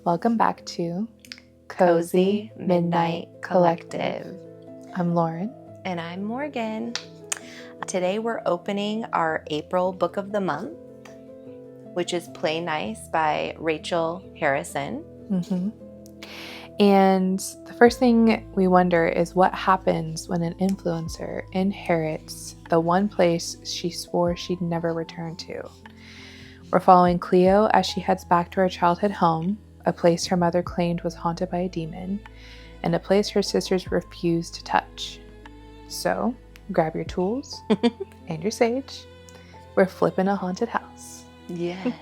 Welcome back to Cozy Midnight Collective. I'm Lauren. And I'm Morgan. Today we're opening our April book of the month, which is Play Nice by Rachel Harrison. Mm-hmm. And the first thing we wonder is what happens when an influencer inherits the one place she swore she'd never return to. We're following Clio as she heads back to her childhood home, a place her mother claimed was haunted by a demon, and a place her sisters refused to touch. So, grab your tools and your sage. We're flipping a haunted house. Yes.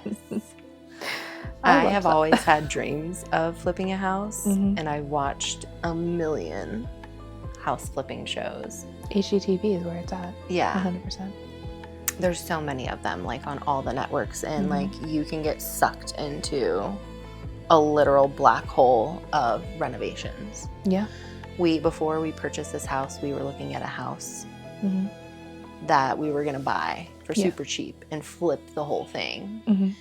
I have always had dreams of flipping a house, and I watched a million house flipping shows. HGTV is where it's at. Yeah. 100%. There's so many of them, like on all the networks, and like you can get sucked into a literal black hole of renovations. Yeah. Before we purchased this house, we were looking at a house that we were gonna buy for super cheap and flip the whole thing.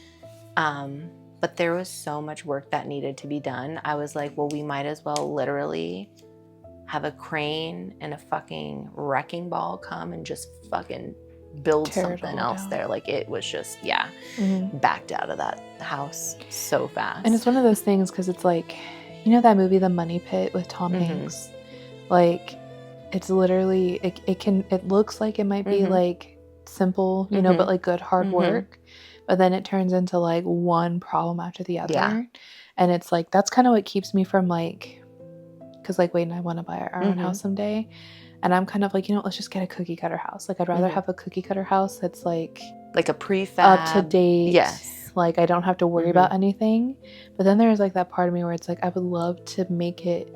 But there was so much work that needed to be done. I was like, well, we might as well literally have a crane and a fucking wrecking ball come and just fucking build something else there. Like it was just, backed out of that house so fast. And it's one of those things because it's like, you know that movie The Money Pit with Tom Hanks? Like it's literally, it looks like it might be like simple, you know, but like good hard work. But then it turns into like one problem after the other. Yeah. And it's like, that's kind of what keeps me from like, because like Wade and I want to buy our own house someday. And I'm kind of like, you know, let's just get a cookie cutter house. Like I'd rather have a cookie cutter house that's like a prefab. Up to date. Yes. Like I don't have to worry about anything. But then there's like that part of me where it's like, I would love to make it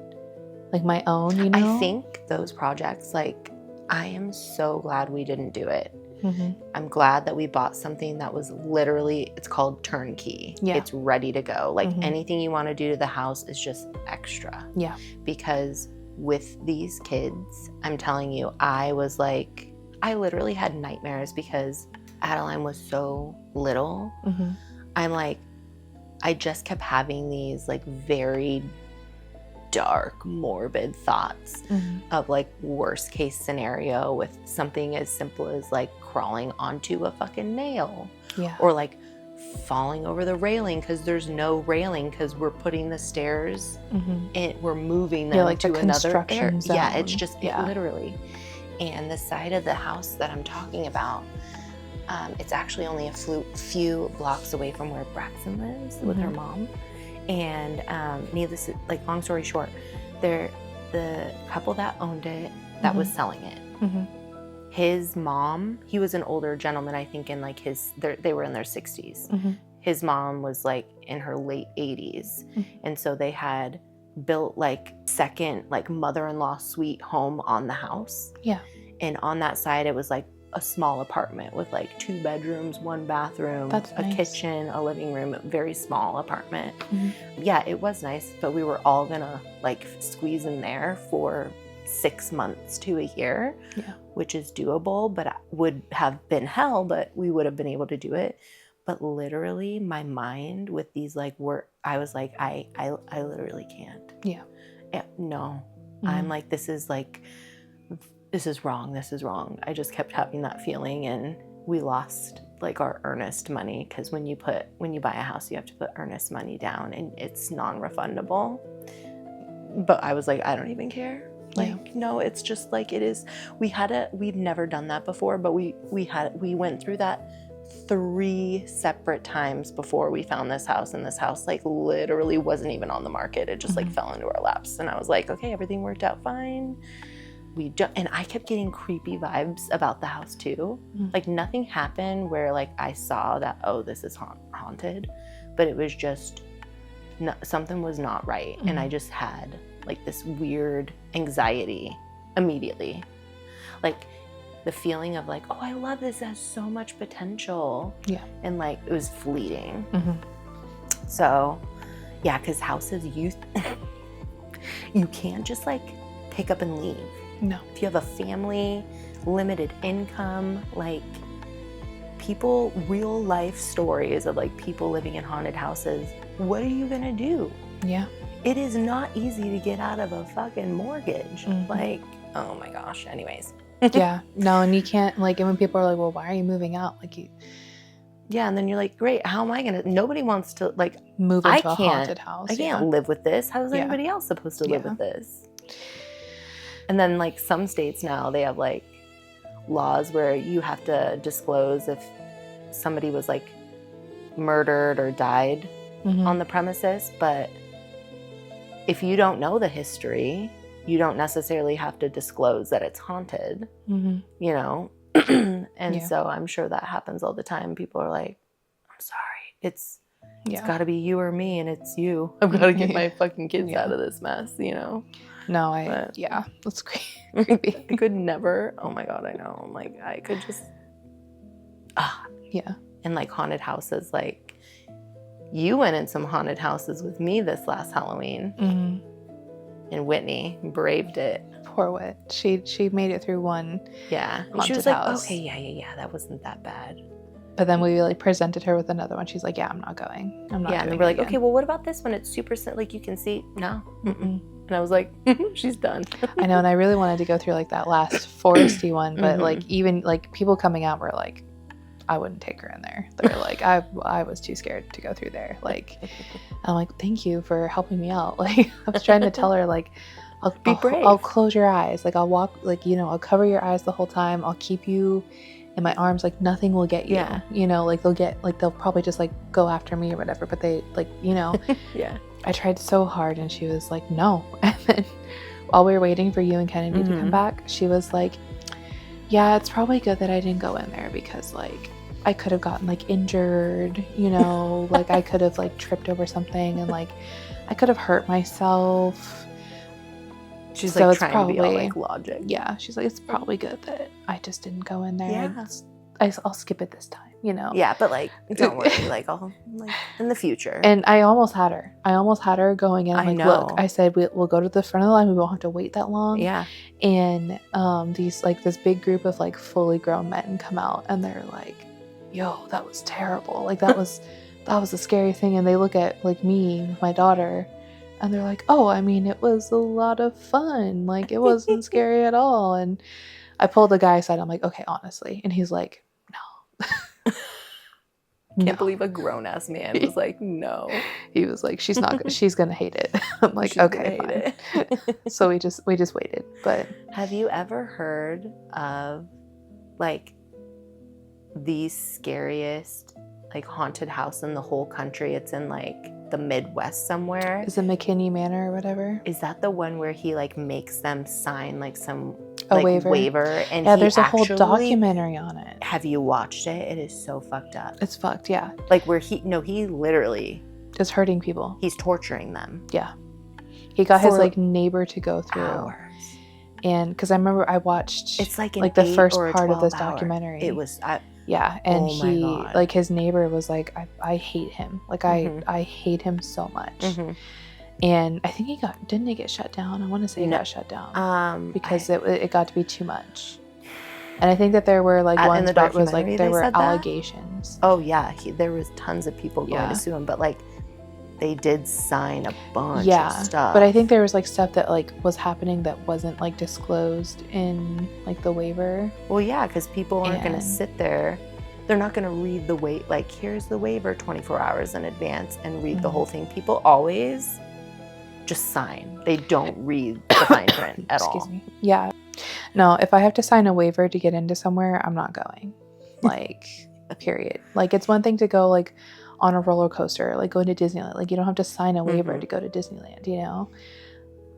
like my own, you know? I think those projects, like I am so glad we didn't do it. I'm glad that we bought something that was literally, it's called turnkey. Yeah. It's ready to go. Like anything you want to do to the house is just extra. Yeah. Because with these kids, I'm telling you, I was like, I literally had nightmares because Adeline was so little. I'm like, I just kept having these like very dark, morbid thoughts of like worst case scenario with something as simple as like crawling onto a fucking nail. Yeah. Or like falling over the railing because there's no railing because we're putting the stairs and we're moving them like to the another area. Zone. Yeah, it's just it literally. And the side of the house that I'm talking about, it's actually only a few blocks away from where Braxton lives with her mom. And needless, like long story short, the couple that owned it, that was selling it, his mom, he was an older gentleman, I think in like they were in their 60s. His mom was like in her late 80s. And so they had built like second, like mother-in-law suite home on the house. Yeah. And on that side, it was like a small apartment with like 2 bedrooms, 1 bathroom, a kitchen, a living room, very small apartment. Yeah, it was nice, but we were all gonna like squeeze in there for 6 months to a year, which is doable, but would have been hell, but we would have been able to do it. But literally my mind with these like I was like, I literally can't. Yeah. No. I'm like, this is wrong. I just kept having that feeling, and we lost like our earnest money because when you buy a house, you have to put earnest money down and it's non-refundable. But I was like, I don't even care. Like, no, it's just like it is. We've never done that before, but we went through that 3 separate times before we found this house, and this house like literally wasn't even on the market. It just like fell into our laps, and I was like, okay, everything worked out fine. And I kept getting creepy vibes about the house too. Like nothing happened where like I saw that, oh, this is haunted, but it was just something was not right. And I just had like this weird anxiety immediately. Like the feeling of like, oh, I love this, it has so much potential. Yeah. And like it was fleeting. So yeah, because houses, you can't just like pick up and leave. No. If you have a family, limited income, like people, real life stories of like people living in haunted houses. What are you gonna do? Yeah. It is not easy to get out of a fucking mortgage. Mhm. Like, oh my gosh. Anyways. Yeah. No, and you can't, like, and when people are like, well, why are you moving out? Like, you Yeah, and then you're like, great, how am I gonna, nobody wants to, like, move into a haunted house. I can't live with this. How is Yeah. anybody else supposed to live Yeah. with this? And then, like, some states now, they have, like, laws where you have to disclose if somebody was, like, murdered or died Mhm. on the premises. But if you don't know the history, you don't necessarily have to disclose that it's haunted, Mhm. you know? And Yeah. so I'm sure that happens all the time. People are like, I'm sorry, it's Yeah. got to be you or me, and it's you. I've got to get my fucking kids Yeah. out of this mess, you know? No, But- yeah, that's creepy. I could never, oh my God, I know. I'm like, I could just, Yeah. and like haunted houses, like you went in some haunted houses with me this last Halloween, Mhm. and Whitney braved it. Poor Wit. She made it through one, Yeah. And she Haunted was like, house. okay, yeah, that wasn't that bad. but then we like presented her with another one. She's like, yeah, I'm not going. I'm not. Yeah, and doing we're it like, again. okay, well, what about this one? It's super, like you can see, no. Mm-mm. And I was like, she's done. I know, and I really wanted to go through like that last foresty one, but Mhm. like even like people coming out were like, I wouldn't take her in there. They're like, I was too scared to go through there. Like, I'm like, thank you for helping me out. Like, I was trying to tell her like, Be brave. I'll close your eyes. Like, I'll walk, like, you know, I'll cover your eyes the whole time. I'll keep you in my arms. Like, nothing will get you. Yeah. You know, like they'll probably just like go after me or whatever. But they like, you know, Yeah. I tried so hard, and she was like, no. And then while we were waiting for you and Kennedy to come back, she was like, yeah, it's probably good that I didn't go in there because like I could have gotten like injured, you know, like I could have like tripped over something and like I could have hurt myself. She's So like it's trying to be all probably- like logic. Yeah, she's like, it's probably good that I just didn't go in there. Yeah. I'll skip it this time, you know. Yeah, but like, don't worry, like, I'll like in the future. And I almost had her going in. I'm I like, know. look, I said we'll go to the front of the line. We won't have to wait that long. Yeah. And these like this big group of like fully grown men come out, and they're like, yo, that was terrible. Like that was a scary thing. And they look at like me with my daughter, and they're like, oh, I mean, it was a lot of fun. Like it wasn't scary at all. And I pulled the guy aside. I'm like, okay, honestly. And he's like, no. Can't believe a grown ass man was like, no. He was like, she's gonna hate it. I'm like, She's okay, gonna hate fine. it. So we just waited. But Have you ever heard of like the scariest like haunted house in the whole country? It's in like the Midwest somewhere. is it McKinney Manor or whatever? Is that the one where he like makes them sign like some A like waiver? And Yeah, he there's a whole actually- documentary on it. Have you watched it? It is so fucked up. It's fucked, yeah. Like where he literally, Just hurting people. he's torturing them. Yeah. He got his For like neighbor to go through. Hours. And because I remember I watched It's like the 8 first or a part of this 12 hour. documentary. It was Yeah, and Oh my he God. like his neighbor was like, I hate him. Like Mhm. I hate him so much. mhm. And I think didn't he get shut down? I want to say he No. got shut down. Because I- it got to be too much. And I think that there were like In ones the where it was like documentary there they were said that? allegations. Oh yeah, there was tons of people going Yeah. to sue him, but like they did sign a bunch Yeah, of stuff. but I think there was like stuff that like was happening that wasn't like disclosed in like the waiver. Well, yeah, because people aren't going to And- sit there. They're not going to read the like here's the waiver 24 hours in advance and read the Mhm. whole thing. People always just sign. They don't read the fine print at all. Excuse me. Yeah. No, if I have to sign a waiver to get into somewhere, I'm not going. Like, period. Like, it's one thing to go like on a roller coaster, like going to Disneyland. Like, you don't have to sign a waiver Mhm. to go to Disneyland, you know?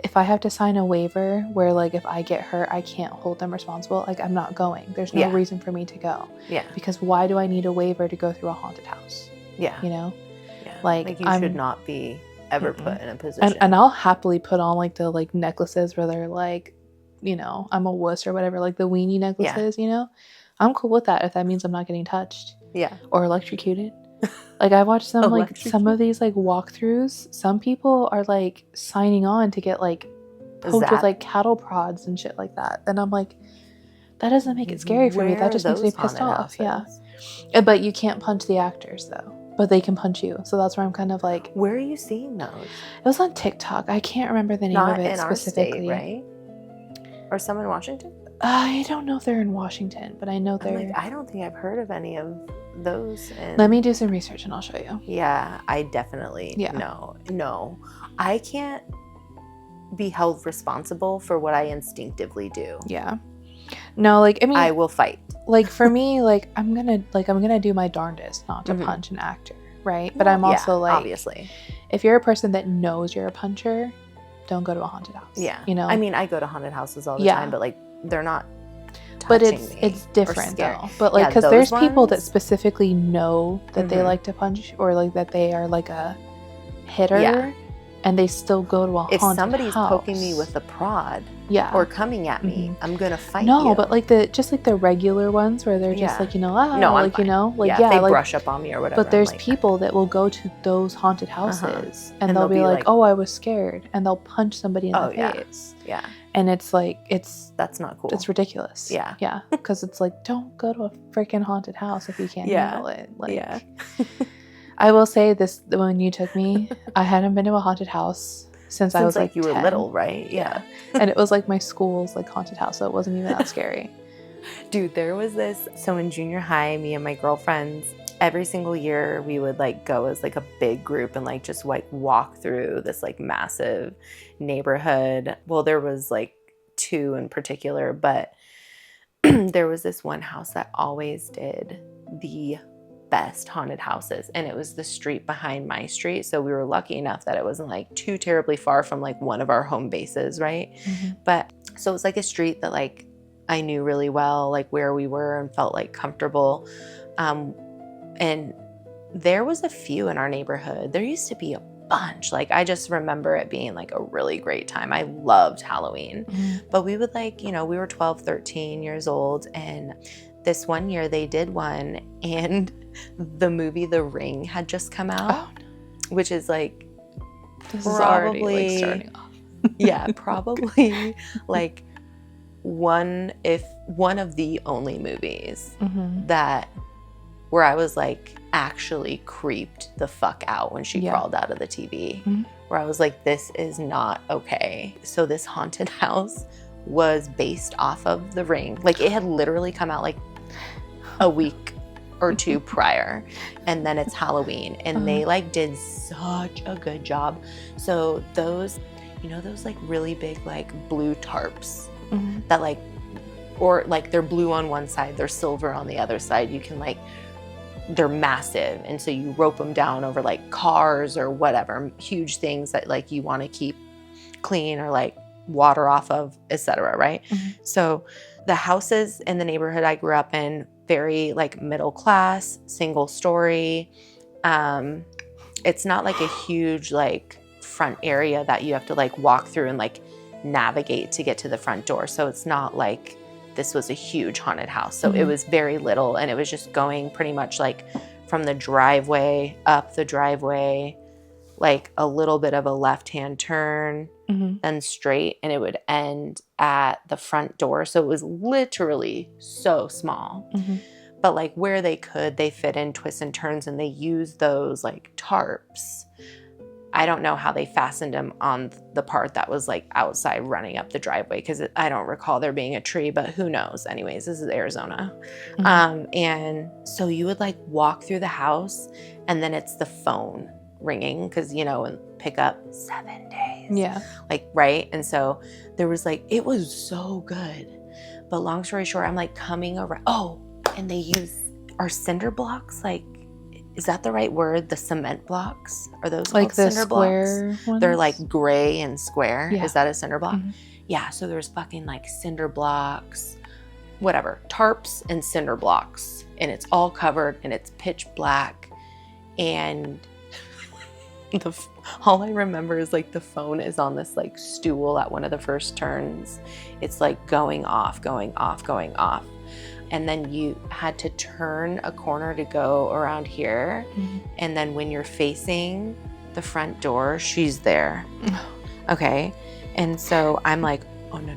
If I have to sign a waiver where like if I get hurt, I can't hold them responsible, like I'm not going. There's no Yeah. reason for me to go. Yeah, Because why do I need a waiver to go through a haunted house? yeah, You know? yeah. like, you I'm- should not be ever Mm-mm. put in a position. And I'll happily put on like the like necklaces where they're like, you know, I'm a wuss or whatever, like the weenie necklaces, you know? I'm cool with that if that means I'm not getting touched yeah, or electrocuted. Like I watched some like some of Electrocuted. these like walkthroughs. Some people are like signing on to get like poked Zap. with like cattle prods and shit like that. And I'm like, that doesn't make it scary for me. Where That are just makes me those pissed haunted off. Yeah. houses? But you can't punch the actors though. But they can punch you. So that's where I'm kind of like, where are you seeing those? It was on TikTok. I can't remember the name Not of it in specifically. our state, right? Or some in Washington? I don't know if they're in Washington, but I know they're... I don't think I've heard of any of those. Let me do some research and I'll show you. Yeah, I definitely... Yeah. No. I can't be held responsible for what I instinctively do. Yeah. No, like, I mean... I will fight. Like, for me, like, I'm gonna do my darndest not to punch an actor, right? But I'm also like... obviously. If you're a person that knows you're a puncher, don't go to a haunted house. Yeah. You know? I mean, I go to haunted houses all the time, but, like, they're not but touching me it's different or though. But like, because there's people that specifically know that they like to punch, or like that they are like a hitter, and they still go to a haunted house. If somebody's poking me with a prod, or coming at me, I'm gonna fight. No, but like the regular ones where they're just like, you know, like, you know, like, if they brush up on me or whatever. But there's people that will go to those haunted houses and they'll be like, oh, I was scared, and they'll punch somebody in the face. Yeah. And it's like, that's not cool. It's ridiculous. Yeah. Yeah. Because it's like, don't go to a freaking haunted house if you can't handle it. Like, I will say this, when you took me, I hadn't been to a haunted house since I was like you 10. were little, right? Yeah. And it was like my school's like haunted house, so it wasn't even that scary. Dude, there was this, so in junior high, me and my girlfriends, every single year we would like go as like a big group and like just like walk through this like massive neighborhood. Well, there was like 2 in particular, but there was this one house that always did the best haunted houses, and it was the street behind my street. So we were lucky enough that it wasn't like too terribly far from like one of our home bases, right? But so it was like a street that like I knew really well, like where we were, and felt like comfortable. And there was a few in our neighborhood. There used to be a bunch. Like, I just remember it being like a really great time. I loved Halloween. But we would like, you know, we were 12, 13 years old, and this one year they did one, and the movie The Ring had just come out, which is like, this is already like starting off. Yeah, probably like one of the only movies that where I was like actually creeped the fuck out when she crawled out of the TV, where I was like, this is not okay. So this haunted house was based off of The Ring. Like, it had literally come out like a week or 2 prior, and then it's Halloween, and they like did such a good job. So those, you know, those like really big like blue tarps that like, or like they're blue on one side, they're silver on the other side. You can like, they're massive, and so you rope them down over like cars or whatever, huge things that like you want to keep clean or like water off of, etc. Right? So the houses in the neighborhood I grew up in, very like middle class, single story. It's not like a huge like front area that you have to like walk through and like navigate to get to the front door. So it's not like this was a huge haunted house. So it was very little, and it was just going pretty much like from the driveway up the driveway, like a little bit of a left-hand turn, then straight, and it would end at the front door. So it was literally so small. But like where they could, they fit in twists and turns, and they used those like tarps. I don't know how they fastened them on the part that was like outside running up the driveway, because I don't recall there being a tree, but who knows? Anyways, this is Arizona. And so you would like walk through the house, and then it's the phone ringing, because, you know, and pick up 7 days. Yeah. Like, right? And so there was like, it was so good. But long story short, I'm like coming around. Oh, and they use our cinder blocks, like, is that the right word? The cement blocks? Are those like called the cinder square blocks? ones? They're like gray and square. Yeah. Is that a cinder block? Yeah, so there's fucking like cinder blocks, whatever, tarps and cinder blocks. And it's all covered, and it's pitch black. And all I remember is like the phone is on this like stool at one of the first turns. It's like going off. And then you had to turn a corner to go around here. And then when you're facing the front door, she's there. Okay. And so I'm like, oh, no.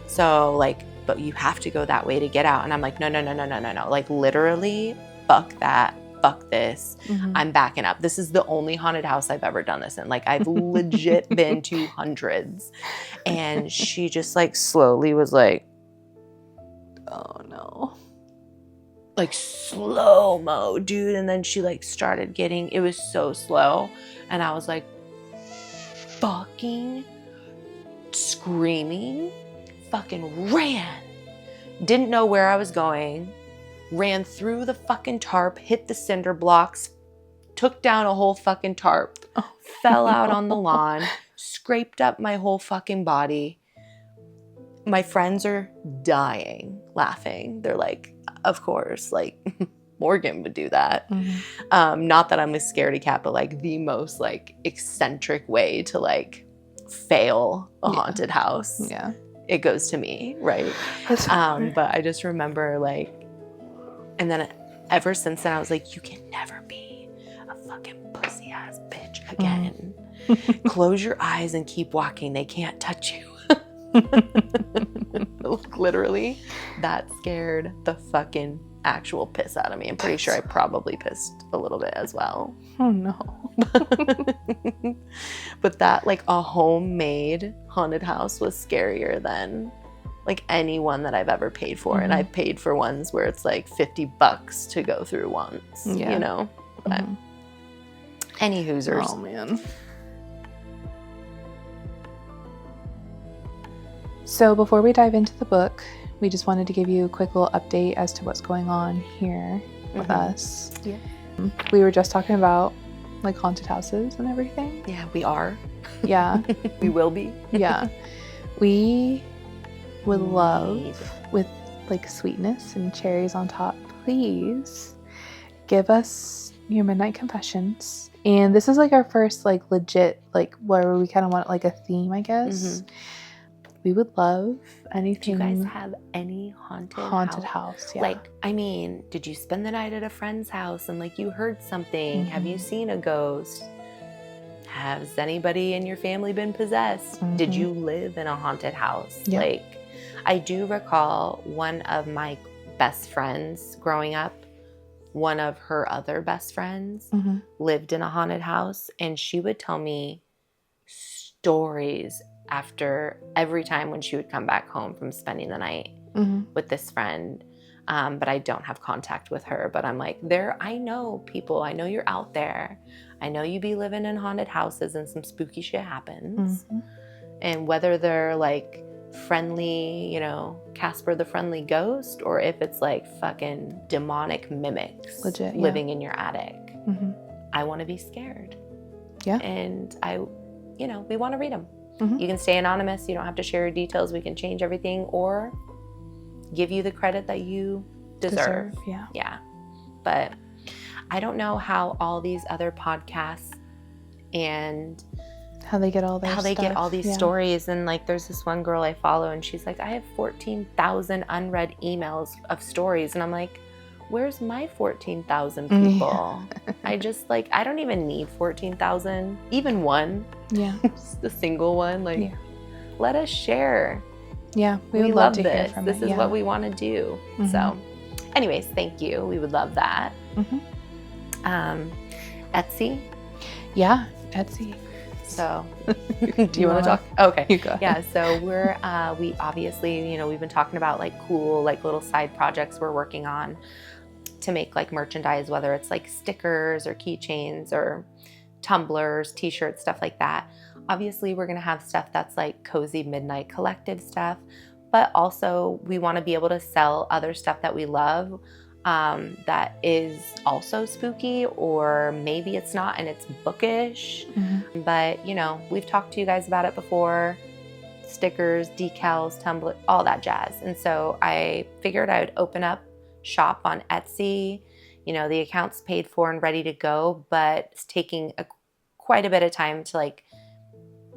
So like but you have to go that way to get out. And I'm like, no. Like literally, fuck that. Fuck this. I'm backing up. This is the only haunted house I've ever done this in. Like I've legit been to hundreds. And she just like slowly was like, Oh no. like slow-mo, dude. And then she like started getting, it was so slow. And I was like fucking screaming, fucking ran. Didn't know where I was going. Ran through the fucking tarp, hit the cinder blocks, took down a whole fucking tarp, fell out on the lawn, scraped up my whole fucking body. My friends are dying, laughing. They're like, of course, like Morgan would do that. Not that I'm a scaredy cat, but like the most like eccentric way to like fail a haunted house. Yeah. It goes to me, right? But I just remember like, and then ever since then I was like, you can never be a fucking pussy ass bitch again. Close your eyes and keep walking. They can't touch you. Literally, that scared the fucking actual piss out of me. I'm pretty sure I probably pissed a little bit as well. Oh no. But that like a homemade haunted house was scarier than like any one that I've ever paid for. And I've paid for ones where it's like $50 to go through once, you know? But any Hoosers. Oh man. So before we dive into the book, we just wanted to give you a quick little update as to what's going on here with us. Yeah. We were just talking about like haunted houses and everything. Yeah, we are. Yeah. We will be. Yeah. We would love, with like sweetness and cherries on top, please give us your midnight confessions. And this is like our first like legit, like where we kind of want like a theme, I guess. We would love anything. Do you guys have any haunted house? Yeah. Like, I mean, did you spend the night at a friend's house and like you heard something? Have you seen a ghost? Has anybody in your family been possessed? Did you live in a haunted house? Yeah. Like, I do recall one of my best friends growing up, one of her other best friends lived in a haunted house, and she would tell me stories after every time when she would come back home from spending the night with this friend. But I don't have contact with her. But I'm like, I know people. I know you're out there. I know you be living in haunted houses and some spooky shit happens. And whether they're like friendly, you know, Casper the Friendly Ghost, or if it's like fucking demonic mimics living in your attic, I want to be scared. Yeah. And we want to read them. You can stay anonymous. You don't have to share your details. We can change everything or give you the credit that you deserve. Yeah. But I don't know how all these other podcasts and how they get all these stories. And like, there's this one girl I follow and she's like, I have 14,000 unread emails of stories. And I'm like, where's my 14,000 people? I just like, I don't even need 14,000, even one. Yeah. Just a single one. Like, let us share. Yeah. We would love to hear from this. This is what we want to do. So anyways, thank you. We would love that. Etsy. Yeah. Etsy. So do you want to talk? Okay. You go ahead. Yeah. So we obviously, you know, we've been talking about like cool, like little side projects we're working on to make like merchandise, whether it's like stickers or keychains or tumblers, t-shirts, stuff like that. Obviously, we're going to have stuff that's like cozy midnight collective stuff, but also we want to be able to sell other stuff that we love that is also spooky, or maybe it's not and it's bookish. But, you know, we've talked to you guys about it before. Stickers, decals, tumbler, all that jazz. And so I figured I would open up shop on Etsy. You know, the account's paid for and ready to go, but it's taking quite a bit of time to like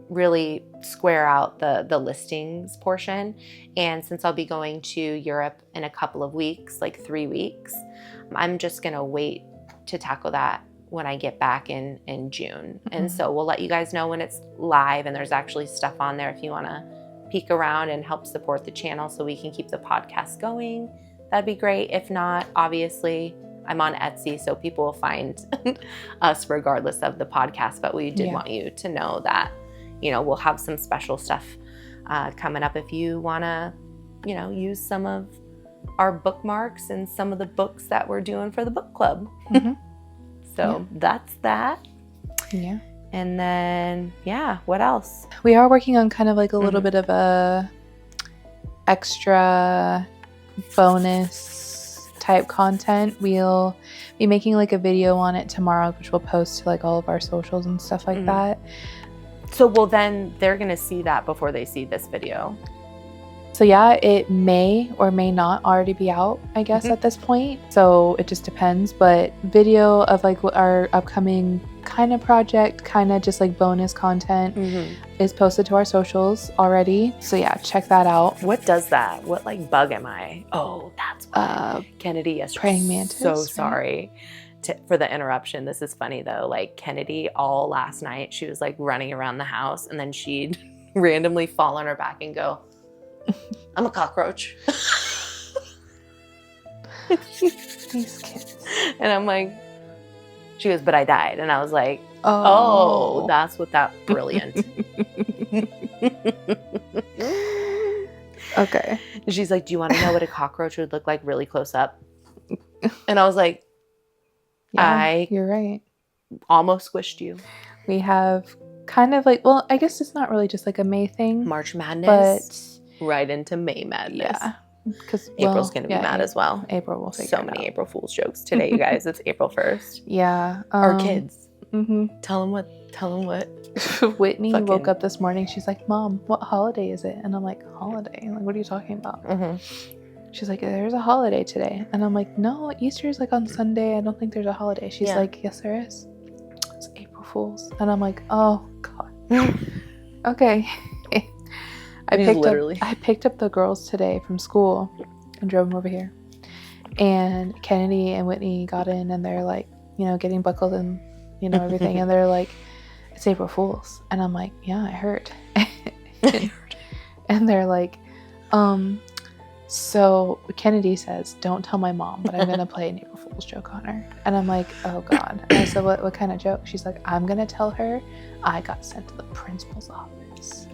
really square out the listings portion. And since I'll be going to Europe in a couple of weeks, like 3 weeks, I'm just gonna wait to tackle that when I get back in June. And so we'll let you guys know when it's live and there's actually stuff on there if you wanna peek around and help support the channel so we can keep the podcast going, that'd be great. If not, obviously, I'm on Etsy, so people will find us regardless of the podcast. But we did want you to know that, we'll have some special stuff coming up if you want to, use some of our bookmarks and some of the books that we're doing for the book club. Mm-hmm. So that's that. Yeah. And then, what else? We are working on kind of like a little bit of a extra bonus type content. We'll be making like a video on it tomorrow, which we'll post to like all of our socials and stuff like that. So, then they're going to see that before they see this video. So it may or may not already be out, I guess, at this point. So it just depends. But video of like our upcoming kind of project, kind of just like bonus content is posted to our socials already. So check that out. What does that? What like bug am I? Oh, that's what Kennedy yesterday. Praying mantis. So sorry for the interruption. This is funny though. Like Kennedy all last night, she was like running around the house and then she'd randomly fall on her back and go, I'm a cockroach. These kids. And I'm like, she goes, but I died. And I was like, oh, that's what that brilliant. Okay. And she's like, do you want to know what a cockroach would look like really close up? And I was like, you're right. Almost squished you. We have kind of like, well, I guess it's not really just like a May thing. March Madness. But right into May Madness. Yeah. Because April's going to be mad as well. April will figure so many April Fool's jokes today, you guys. It's April 1st. Yeah. Our kids. Mm-hmm. Tell them what. Whitney woke up this morning. She's like, Mom, what holiday is it? And I'm like, holiday? Like, what are you talking about? She's like, there's a holiday today. And I'm like, no, Easter is like on Sunday. I don't think there's a holiday. She's like, yes, there is. It's April Fool's. And I'm like, oh, God. Okay. I picked up the girls today from school and drove them over here. And Kennedy and Whitney got in and they're like, getting buckled and, everything. And they're like, it's April Fool's. And I'm like, yeah, I heard. And they're like, so Kennedy says, don't tell my mom, but I'm going to play an April Fool's joke on her. And I'm like, oh God. And I said, what kind of joke? She's like, I'm going to tell her I got sent to the principal's office.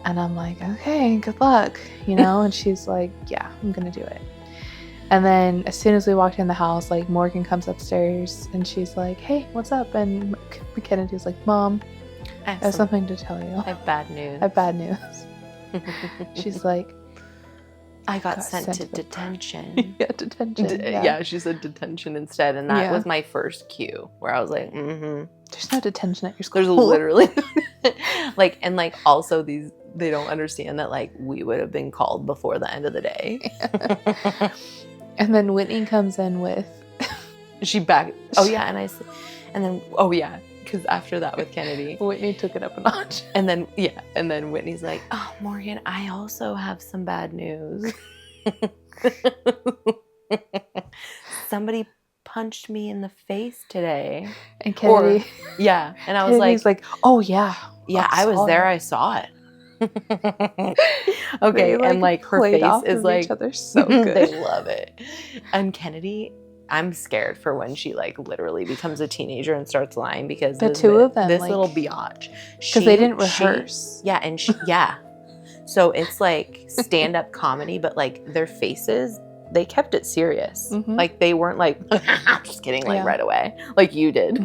And I'm like, okay, good luck, and she's like, yeah, I'm gonna do it. And then as soon as we walked in the house, like Morgan comes upstairs and she's like, hey, what's up? And Kennedy's like, Mom, I have something to tell you. I have bad news. She's like, I got sent to detention. Detention. Yeah, she said detention instead. And that was my first cue where I was like, There's no detention at your school. There's literally also they don't understand that like we would have been called before the end of the day. And then Whitney comes in with because after that with Kennedy, Whitney took it up a notch. And then Whitney's like, oh, Morgan, I also have some bad news. Somebody punched me in the face today. And Kennedy, and I was like, oh yeah, I was there. I saw it. Okay, and like her face is like each other so good. They love it. And Kennedy, I'm scared for when she like literally becomes a teenager and starts lying because the two of them, this like, little biatch, because they didn't rehearse. So it's like stand-up comedy, but like their faces, they kept it serious. Like they weren't like just kidding, like right away, like you did.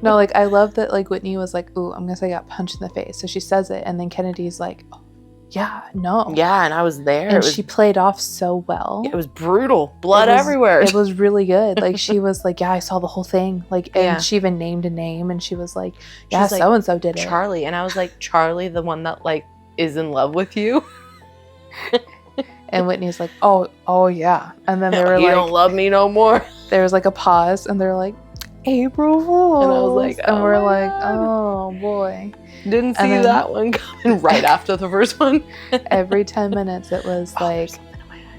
No, like I love that. Like Whitney was like, "Ooh, I'm gonna say I got punched in the face," so she says it, and then Kennedy's like, oh, "Yeah, no, yeah," and I was there, and she played off so well. It was brutal, blood everywhere. It was really good. Like she was like, "Yeah, I saw the whole thing." Like, and she even named a name, and she was like, "Yeah, so and so did it." Charlie, and I was like, "Charlie, the one that like is in love with you." And Whitney's like, oh yeah. And then they were you like, don't love me no more. There was like a pause, and they're like, April Fool's. And I was like, and we're like, oh boy. Didn't see that one coming right after the first one. Every 10 minutes it was like,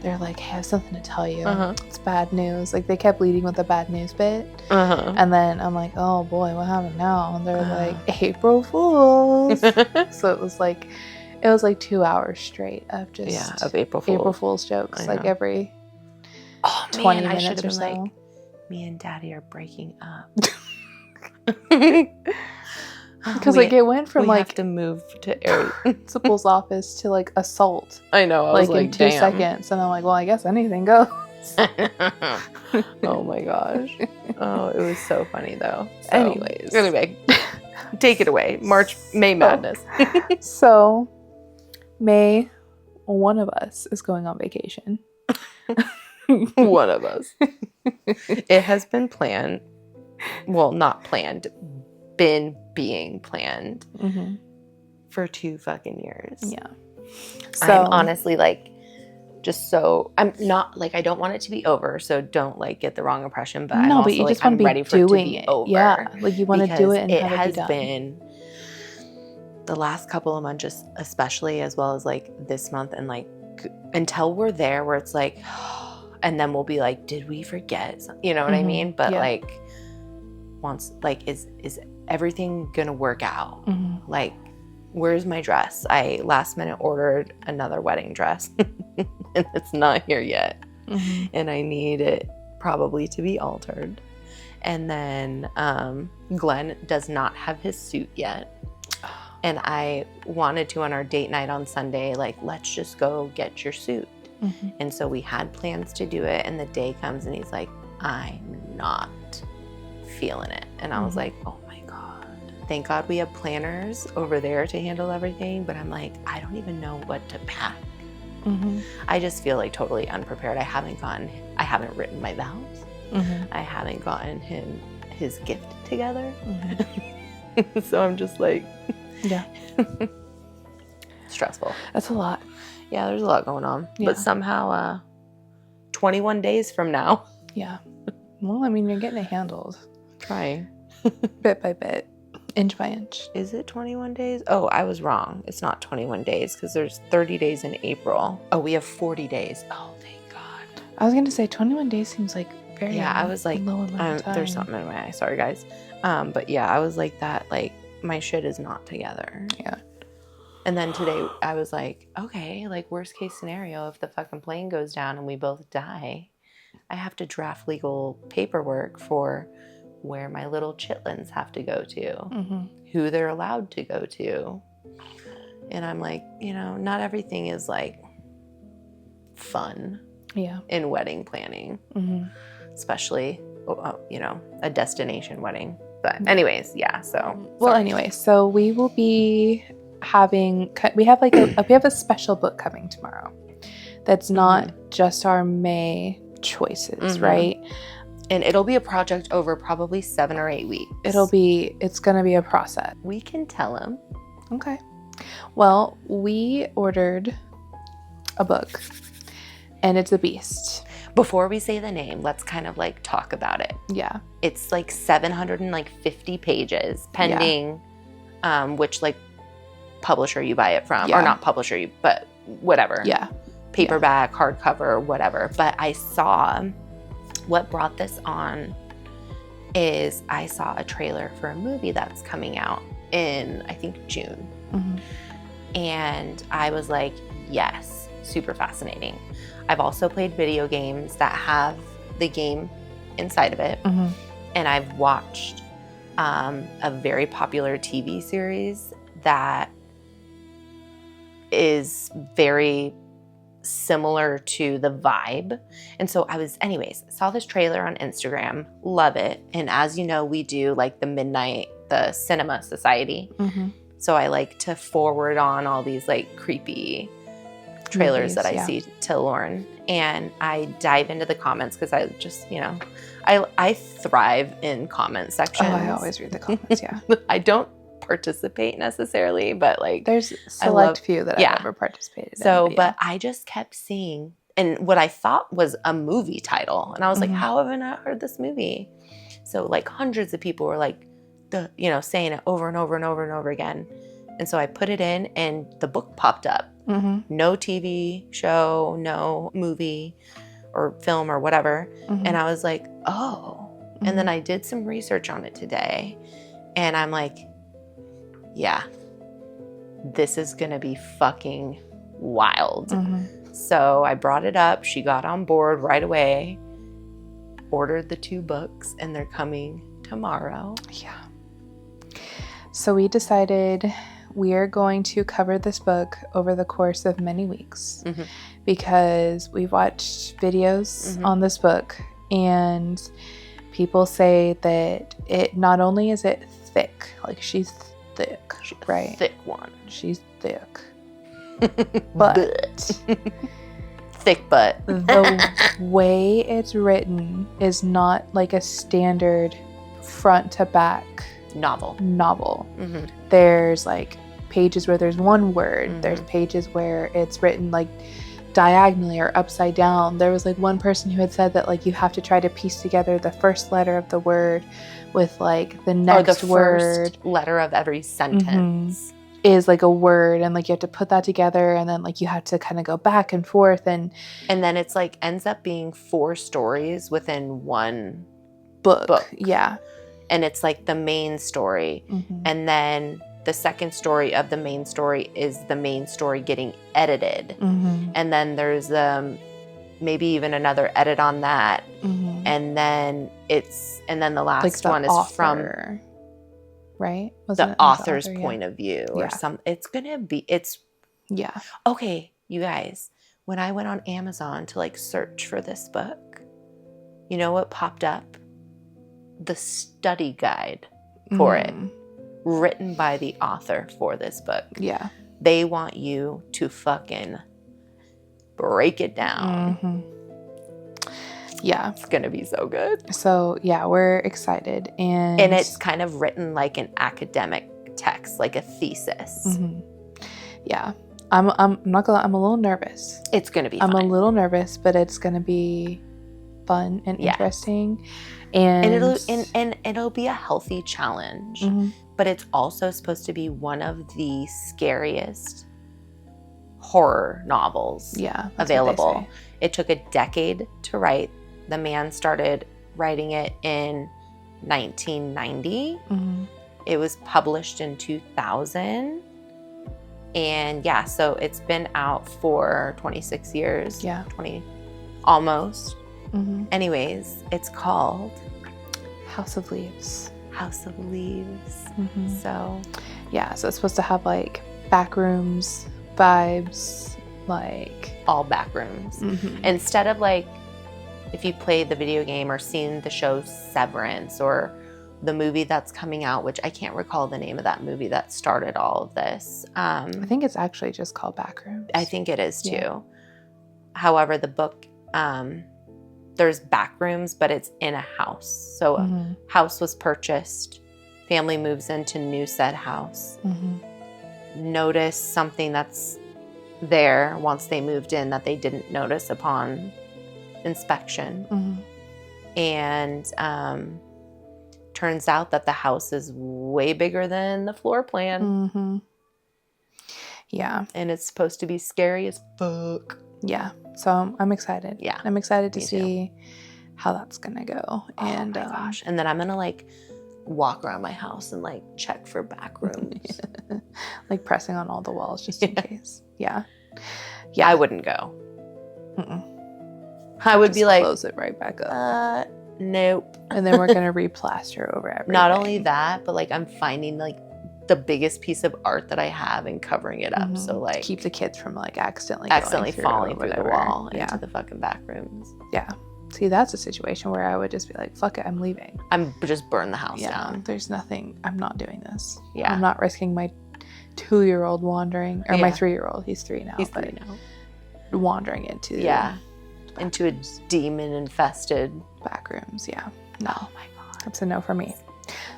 they're like, hey, I have something to tell you. It's bad news. Like they kept leading with the bad news bit. And then I'm like, oh boy, what happened now? And they're like, April Fool's. So it was like, It was like 2 hours straight of just of April Fool's jokes, I like know. every 20 man, minutes I or should have so. been Like, me and Daddy are breaking up. Because like it went from we like have to move to principal's office to like assault. I know. I was like in 2 damn. seconds, and I'm like, well, I guess anything goes. Oh my gosh. Oh, it was so funny though. So, Anyway, take it away. May Madness. So, May, one of us is going on vacation. One of us. It has been planned. Well, not planned. Been being planned for 2 fucking years. Yeah. So I'm honestly like, just so I'm not like I don't want it to be over. So don't like get the wrong impression. But I'm also but you just like want to be ready for it to be over. Yeah, like you want to do it and have it be done. It has been the last couple of months, just especially as well as like this month and like until we're there, where it's like, and then we'll be like, did we forget? You know what I mean? But like, once like is everything gonna work out? Like, where's my dress? I last minute ordered another wedding dress and it's not here yet. And I need it probably to be altered. And then Glenn does not have his suit yet. And I wanted to, on our date night on Sunday, like, let's just go get your suit. And so we had plans to do it, and the day comes and he's like, I'm not feeling it. And I was like, oh my God. Thank God we have planners over there to handle everything. But I'm like, I don't even know what to pack. I just feel like totally unprepared. I haven't written my vows. I haven't gotten him his gift together. So I'm just like, yeah. Stressful. That's a lot. Yeah, there's a lot going on. Yeah. But somehow 21 days from now. Yeah. Well, I mean, you're getting it handled. Trying. Bit by bit. Inch by inch. Is it 21 days? Oh, I was wrong. It's not 21 days because there's 30 days in April. Oh, we have 40 days. Oh, thank God. I was going to say 21 days seems like very I was like, low amount of time. There's something in my eye. Sorry, guys. But yeah, I was like that. Like, my shit is not together. Yeah. And then today I was like, okay, like worst case scenario, if the fucking plane goes down and we both die, I have to draft legal paperwork for where my little chitlins have to go to, who they're allowed to go to. And I'm like, not everything is like fun in wedding planning, especially, a destination wedding. But anyways, yeah, so. Well, anyway, so we will be we have a special book coming tomorrow that's not just our May choices, right? And it'll be a project over probably 7 or 8 weeks. It's going to be a process. We can tell him. Okay. Well, we ordered a book and it's a beast. Before we say the name, let's kind of like talk about it. Yeah. It's like 750 pages pending which like publisher you buy it from, or not publisher, but whatever. Yeah. Paperback, hardcover, whatever. But I saw what brought this on is I saw a trailer for a movie that's coming out in, I think, June. And I was like, yes, super fascinating. I've also played video games that have the game inside of it. And I've watched a very popular TV series that is very similar to the vibe. And so saw this trailer on Instagram, love it. And as you know, we do like the cinema society. So I like to forward on all these like creepy trailers that I see to Lauren. And I dive into the comments because I just, I thrive in comment sections. Oh, I always read the comments, yeah. I don't participate necessarily, but like there's select few that I've ever participated in. But I just kept seeing, and what I thought was a movie title, and I was like, how have I not heard this movie? So like hundreds of people were like, saying it over and over and over and over again. And so I put it in, and the book popped up. No TV show, no movie or film or whatever. And I was like, oh. And then I did some research on it today, and I'm like, yeah, this is going to be fucking wild. Mm-hmm. So I brought it up. She got on board right away, ordered the 2 books, and they're coming tomorrow. Yeah. So we decided we are going to cover this book over the course of many weeks because we've watched videos on this book, and people say that it not only is it thick, like she's thick, right? Thick one. She's thick. But thick butt. The way it's written is not like a standard front to back novel. Mm-hmm. There's like pages where there's one word. There's pages where it's written like diagonally or upside down. There was like one person who had said that like you have to try to piece together the first letter of the word with like the next word. First letter of every sentence is like a word, and like you have to put that together, and then like you have to kind of go back and forth, and then it's like ends up being 4 stories within one book. Yeah. And it's like the main story, and then the second story of the main story is the main story getting edited, and then there's maybe even another edit on that, and then the last like the one is author, from right? The author's point of view, or some. It's okay, you guys. When I went on Amazon to like search for this book, you know what popped up? The study guide for it, written by the author for this book. Yeah. They want you to fucking break it down. Yeah. It's going to be so good. So, yeah, we're excited. And it's kind of written like an academic text, like a thesis. Yeah. I'm not gonna, I'm a little nervous. It's going to be fun. I'm a little nervous, but it's going to be fun and interesting. And it'll be a healthy challenge. But it's also supposed to be one of the scariest horror novels available. It took a decade to write. The man started writing it in 1990. It was published in 2000. And yeah, so it's been out for 26 years. Yeah. 20, almost. Anyways, it's called House of Leaves. House of Leaves. So yeah, so it's supposed to have like backrooms vibes, like all backrooms. Instead of like if you played the video game or seen the show Severance or the movie that's coming out, which I can't recall the name of that movie that started all of this. I think it's actually just called Backrooms. I think it is too. Yeah. However, the book, there's backrooms, but it's in a house. So a house was purchased. Family moves into new said house. Notice something that's there once they moved in that they didn't notice upon inspection. And turns out that the house is way bigger than the floor plan. Yeah. And it's supposed to be scary as fuck. Yeah. So I'm excited. Yeah. I'm excited to see how that's going to go. And oh my gosh. And then I'm going to like walk around my house and like check for back rooms. Like pressing on all the walls just in case. Yeah. Yeah. I wouldn't go. I would just be like, close it right back up. Nope. And then we're going to replaster over everything. Not only that, but like I'm finding like the biggest piece of art that I have and covering it up. So like keep the kids from like accidentally falling through the wall into the fucking back rooms. Yeah. See, that's a situation where I would just be like, fuck it, I'm leaving. I'm just burn the house down. There's nothing, I'm not doing this. Yeah. I'm not risking my 2-year-old wandering, or my 3-year-old, he's 3 now. He's 3 now. Wandering into into a demon infested back rooms. Yeah. No. Oh my God. That's a no for me.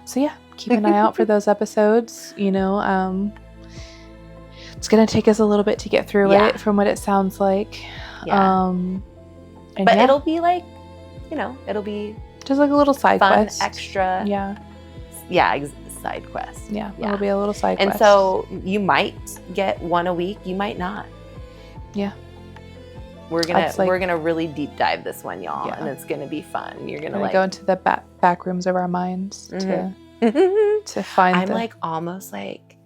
So yeah, keep an eye out for those episodes. You know, it's gonna take us a little bit to get through it from what it sounds like. Yeah. But it'll be like, you know, it'll be just like a little side fun, quest. Extra. Yeah. Yeah, side quest. Yeah, it'll be a little side quest. And so you might get one a week, you might not. Yeah. We're gonna really deep dive this one, y'all, and it's gonna be fun. You're gonna like go into the back rooms of our minds to find. I'm like almost like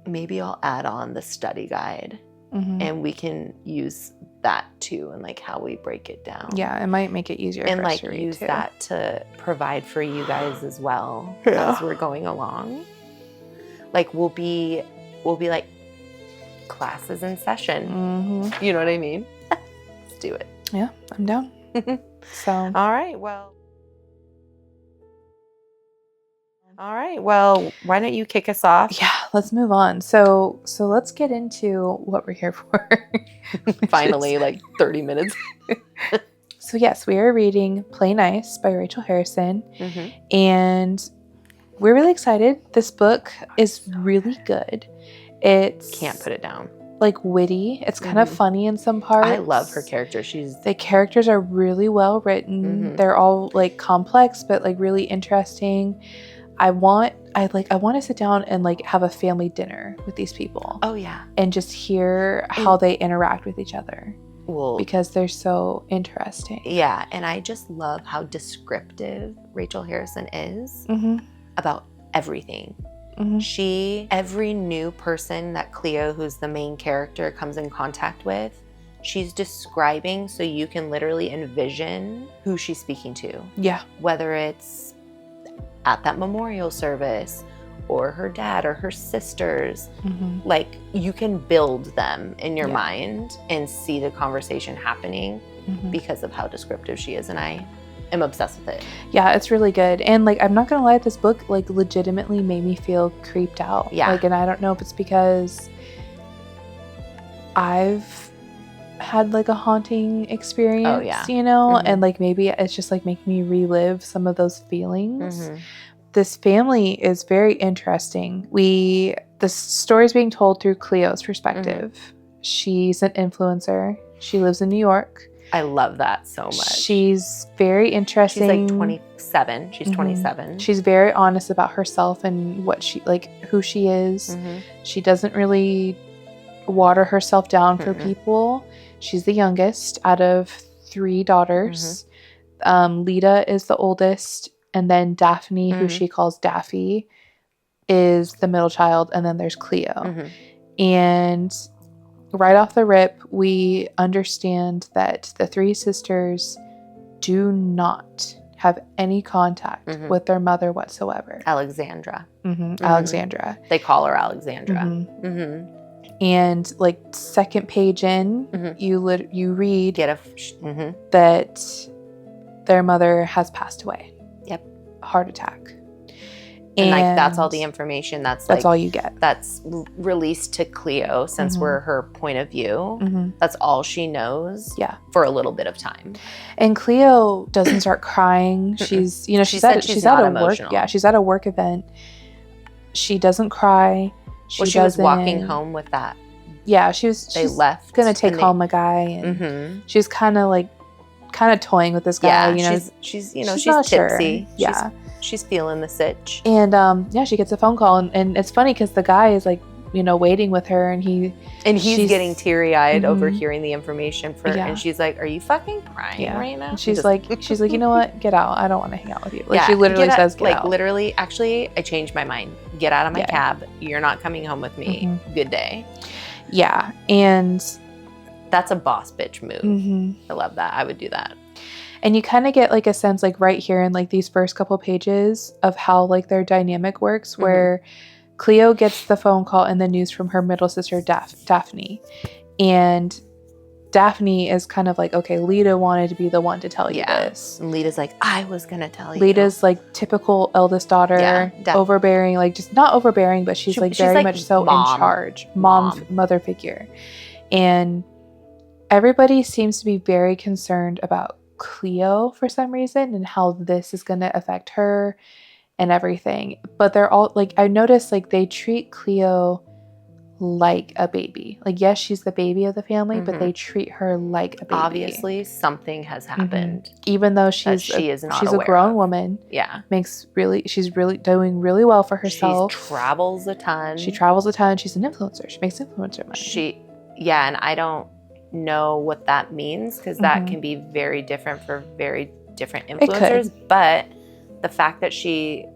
maybe I'll add on the study guide, and we can use that too, and like how we break it down. Yeah, it might make it easier and for like us to read use too. that to provide for you guys as well Yeah. as we're going along. Like we'll be like classes in session. You know what I mean? Let's do it. Yeah, I'm down. So all right, well, why don't you kick us off? yeah, let's move on. So let's get into what we're here for. Finally, like 30 minutes. So yes, we are reading Play Nice by Rachel Harrison, and we're really excited. This book is really good. It's can't put it down. Like witty. It's kind of funny in some parts. I love her character. The characters are really well written. They're all like complex, but like really interesting. I want to sit down and like have a family dinner with these people. Oh yeah. And just hear how they interact with each other. Well, because they're so interesting. Yeah, and I just love how descriptive Rachel Harrison is about everything. Every new person that Clio, who's the main character, comes in contact with, she's describing so you can literally envision who she's speaking to. Yeah. Whether it's at that memorial service or her dad or her sisters, like you can build them in your mind and see the conversation happening because of how descriptive she is, and I am obsessed with it. Yeah, it's really good. And like, I'm not gonna lie, this book like legitimately made me feel creeped out. Yeah. Like, and I don't know if it's because I've had like a haunting experience, you know, and like maybe it's just like making me relive some of those feelings. This family is very interesting. The story is being told through Clio's perspective. She's an influencer. She lives in New York. I love that so much. She's very interesting. She's like 27. She's 27. She's very honest about herself and what she who she is. She doesn't really water herself down for people. She's the youngest out of 3 daughters. Lita is the oldest, and then Daphne, who she calls Daffy, is the middle child, and then there's Clio. And right off the rip, we understand that the 3 sisters do not have any contact with their mother whatsoever. Alexandra. Alexandra. They call her Alexandra. And like second page in, you read that their mother has passed away. Yep. Heart attack. And like that's all the information that's all you get. That's released to Clio, since we're her point of view. That's all she knows. Yeah. For a little bit of time. And Clio doesn't start crying. She's she's at a work. Yeah, she's at a work event. She doesn't cry. She was walking home with that. Yeah, she's left. Gonna take home a guy, and she was kind of toying with this guy. Yeah, she's tipsy. Sure. Yeah. She's feeling the sitch. And she gets a phone call, and it's funny because the guy is like, waiting with her, and she's getting teary-eyed over hearing the information and she's like, "Are you fucking crying right now?" And she's like, you know what? Get out. I don't want to hang out with you. Like she literally says, "Get out." Literally, actually, I changed my mind. Get out of my cab. You're not coming home with me. Good day. Yeah, and that's a boss bitch move. I love that. I would do that. And you kind of get like a sense like right here in like these first couple pages of how like their dynamic works, where Clio gets the phone call and the news from her middle sister Daphne. And Daphne is kind of like, okay, Lita wanted to be the one to tell you this. And Lita's like, I was going to tell you. Lita's like typical eldest daughter, overbearing, like just not overbearing, but she's very much so in charge. Mother figure. And everybody seems to be very concerned about Clio for some reason and how this is going to affect her and everything. But they're all like, I noticed like they treat Clio like a baby. Like, yes, she's the baby of the family, but they treat her like a baby. Obviously, something has happened. Even though she's a grown woman. Yeah. She's really doing really well for herself. She travels a ton. She's an influencer. She makes influencer money. And I don't know what that means, because that can be very different for very different influencers. But the fact that she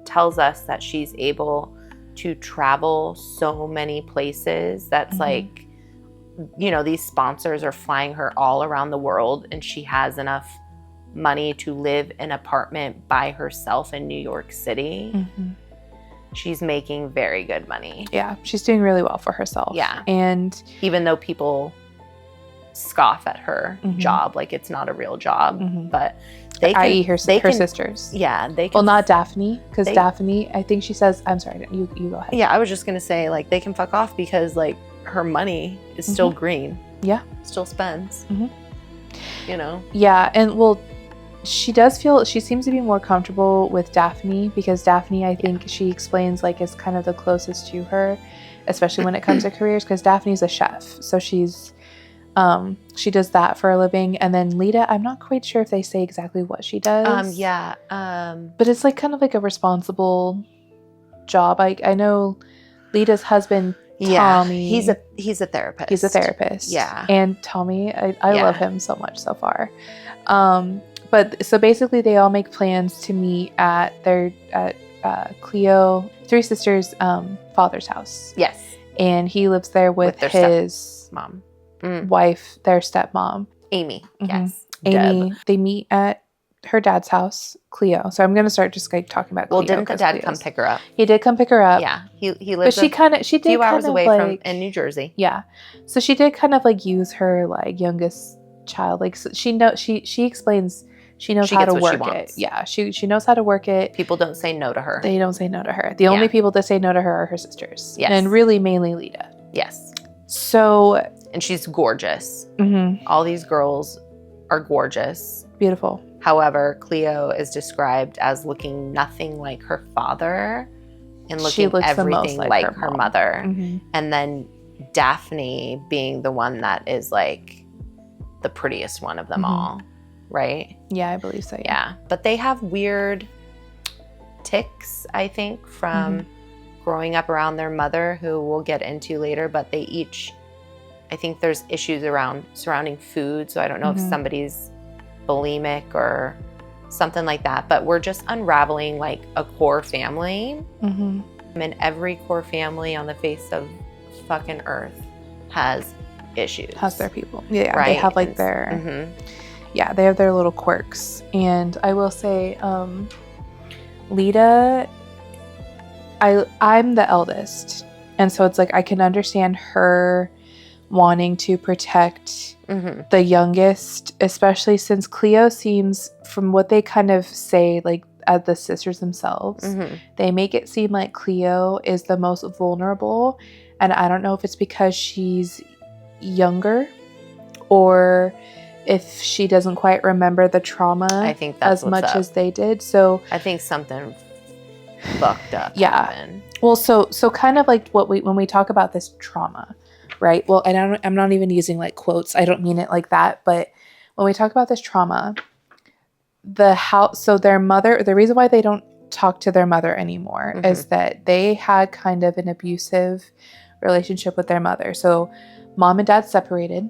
tells us that she's able to travel so many places. That's like, you know, these sponsors are flying her all around the world, and she has enough money to live in an apartment by herself in New York City. She's making very good money. Yeah, she's doing really well for herself. Yeah. And even though people scoff at her job, like it's not a real job, but they can, i.e. her sisters. Yeah, they can. Well, not Daphne, because Daphne, I think she says, I'm sorry, you go ahead. Yeah, I was just going to say, like, they can fuck off because, like, her money is still green. Yeah. Still spends. You know? Yeah, and well, she seems to be more comfortable with Daphne, because Daphne, I think she explains, like, is kind of the closest to her, especially when it comes to careers, because Daphne's a chef. So she's, she does that for a living. And then Lita, I'm not quite sure if they say exactly what she does. But it's like kind of like a responsible job. I know Lita's husband, Tommy. He's a therapist. He's a therapist. Yeah. And Tommy, I love him so much so far. But so basically they all make plans to meet at Clio, three sisters' father's house. Yes. And he lives there with his mom, wife, their stepmom. Amy. Yes. Amy. They meet at her dad's house, Clio. So I'm going to start just like talking about Clio. Well, didn't the dad come pick her up? He did come pick her up. Yeah. He lives but she did a few hours away like, from in New Jersey. Yeah. So she did kind of like use her like youngest child. Like, so she explains she knows how to work it. Yeah. She knows how to work it. People don't say no to her. They don't say no to her. The only people that say no to her are her sisters. Yes. And really mainly Lita. Yes. So. And she's gorgeous. All these girls are gorgeous. Beautiful. However, Clio is described as looking nothing like her father and looking everything like her mother. And then Daphne being the one that is like the prettiest one of them all, right? Yeah, I believe so. Yeah. But they have weird tics, I think, from growing up around their mother, who we'll get into later, but they each, I think there's issues surrounding food. So I don't know if somebody's bulimic or something like that, but we're just unraveling like a core family. And every core family on the face of fucking earth has issues. Has their people. Yeah, right? They have like their, yeah, they have their little quirks. And I will say, Lita, I'm the eldest. And so it's like, I can understand her wanting to protect the youngest, especially since Clio seems, from what they kind of say, like as the sisters themselves, they make it seem like Clio is the most vulnerable. And I don't know if it's because she's younger or if she doesn't quite remember the trauma I think that's as much as they did. So I think something fucked up happened. Well, so kind of like when we talk about this trauma, right? Well, and I'm not even using like quotes. I don't mean it like that. But when we talk about this trauma, so their mother, the reason why they don't talk to their mother anymore is that they had kind of an abusive relationship with their mother. So mom and dad separated.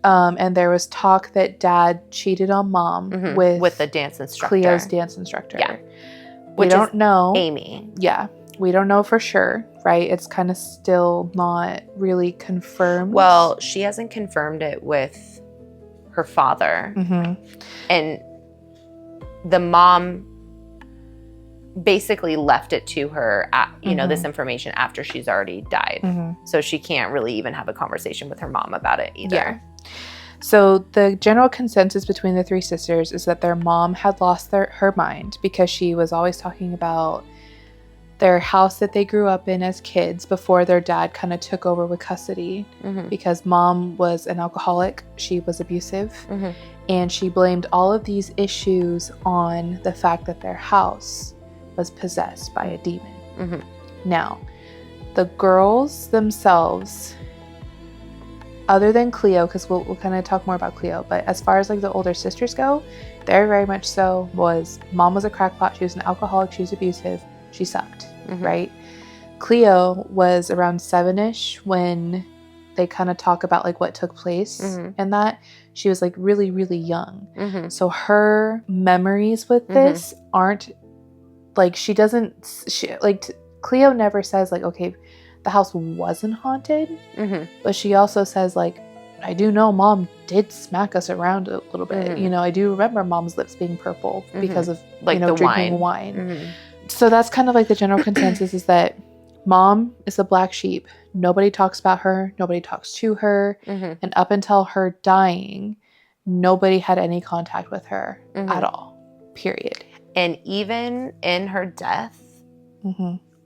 And there was talk that dad cheated on mom with the dance instructor. Cleo's dance instructor. Yeah. We don't know. Amy. Yeah. We don't know for sure, right? It's kind of still not really confirmed. Well, she hasn't confirmed it with her father. And the mom basically left it to her, you know, this information after she's already died. So she can't really even have a conversation with her mom about it either. Yeah. So the general consensus between the three sisters is that their mom had lost her mind because she was always talking about their house that they grew up in as kids before their dad kind of took over with custody, because mom was an alcoholic, she was abusive, and she blamed all of these issues on the fact that their house was possessed by a demon. Now, the girls themselves, other than Clio, because we'll kind of talk more about Clio, but as far as like the older sisters go, they're very much so mom was a crackpot, she was an alcoholic, she was abusive, she sucked, right? Clio was around 7-ish when they kind of talk about like what took place and that. She was like really, really young. So her memories with this aren't like, Cleo never says, like, okay, the house wasn't haunted, but she also says, like, I do know Mom did smack us around a little bit. You know, I do remember Mom's lips being purple because of, like, you know, drinking wine. So that's kind of like the general consensus is that Mom is a black sheep. Nobody talks about her. Nobody talks to her. And up until her dying, nobody had any contact with her at all. Period. And even in her death,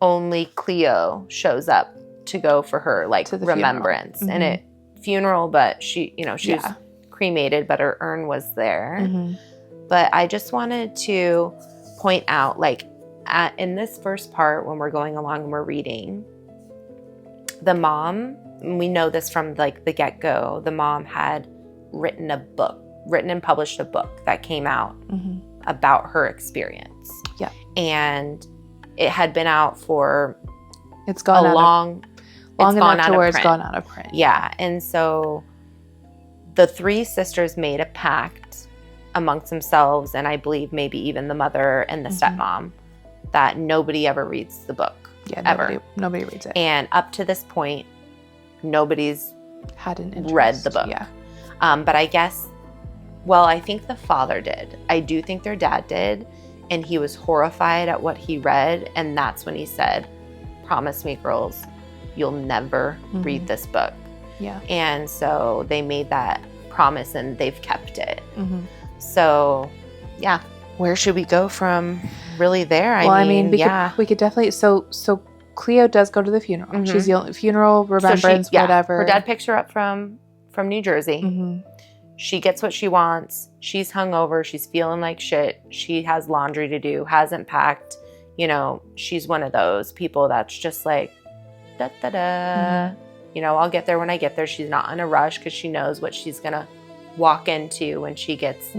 only Clio shows up to go for her, like, to the remembrance. And funeral, but she, you know, she was cremated, but her urn was there. But I just wanted to point out, like, in this first part, when we're going along and we're reading, the mom, we know this from, like, the get-go, the mom had written and published a book that came out about her experience. Yeah. And it had been out for it's gone long enough to where it's gone out of print. Yeah. And so the three sisters made a pact amongst themselves, and I believe maybe even the mother and the stepmom, that nobody ever reads the book. Yeah, ever. Nobody reads it. And up to this point, nobody's had an interest. Read the book. Yeah. But I guess, well, I think the father did. I do think their dad did. And he was horrified at what he read. And that's when he said, promise me, girls, you'll never read this book. Yeah. And so they made that promise and they've kept it. So, yeah. Where should we go from really there? I mean, we could definitely. So Cleo does go to the funeral. She's the only funeral, remembrance, whatever. Her dad picks her up from New Jersey. She gets what she wants. She's hungover. She's feeling like shit. She has laundry to do. Hasn't packed. You know, she's one of those people that's just like, da da da. You know, I'll get there when I get there. She's not in a rush because she knows what she's gonna walk into when she gets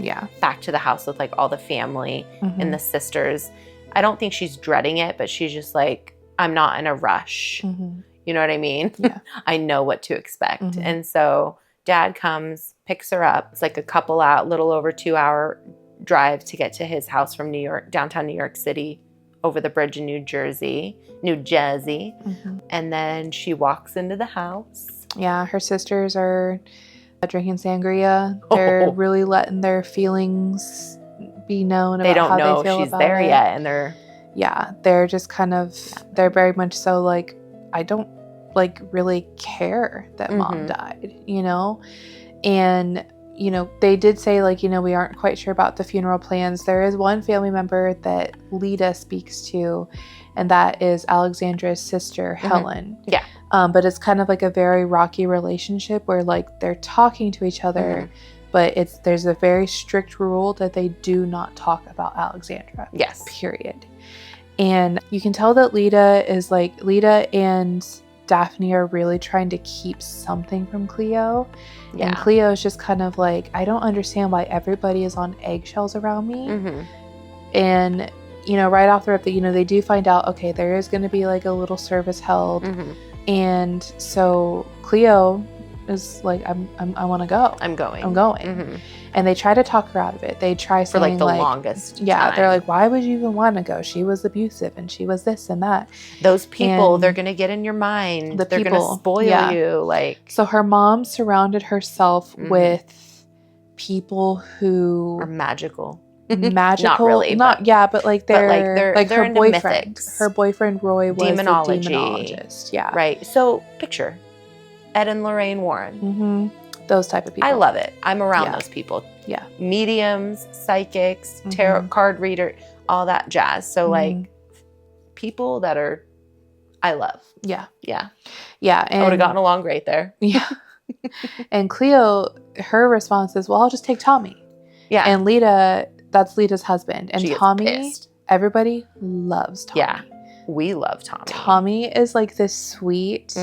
back to the house with, like, all the family and the sisters. I don't think she's dreading it, but she's just like, I'm not in a rush. You know what I mean? Yeah. I know what to expect. And so dad comes, picks her up. It's like a couple out, little over 2-hour drive to get to his house from downtown New York City, over the bridge in New Jersey. And then she walks into the house. Yeah, her sisters are drinking sangria. They're really letting their feelings be known about how they feel about it. They don't know she's there yet, and they're just kind of, they're very much so like, I don't, like, really care that Mom died, you know? And, you know, they did say, like, you know, we aren't quite sure about the funeral plans. There is one family member that Lita speaks to, and that is Alexandra's sister, Helen. Yeah. But it's kind of like a very rocky relationship where, like, they're talking to each other, but there's a very strict rule that they do not talk about Alexandra. Yes. Period. And you can tell that Lita and Daphne are really trying to keep something from Cleo. Yeah. And Cleo is just kind of like, I don't understand why everybody is on eggshells around me. And, you know, right off the rip, you know, they do find out, okay, there is going to be, like, a little service held. And so Cleo is like, I want to go. I'm going. And they try to talk her out of it. They try saying, for, like, the longest time. They're like, why would you even want to go? She was abusive and she was this and that. Those people, they're going to get in your mind. They're going to spoil you. Like, so her mom surrounded herself with people who are magical. Not really, but they're like her boyfriend. Mythics. Her boyfriend Roy was demonology. the demonologist. Yeah. Right. So picture Ed and Lorraine Warren. Those type of people. I love it. I'm around those people. Yeah. Mediums, psychics, tarot card reader, all that jazz. So like people that are, I love. Yeah. Yeah. Yeah. And I would have gotten along great there. Yeah. And Cleo, her response is, well, I'll just take Tommy. Yeah. And Lita, that's Lita's husband. And she Tommy, pissed. Everybody loves Tommy. Yeah. We love Tommy. Tommy is like this sweet,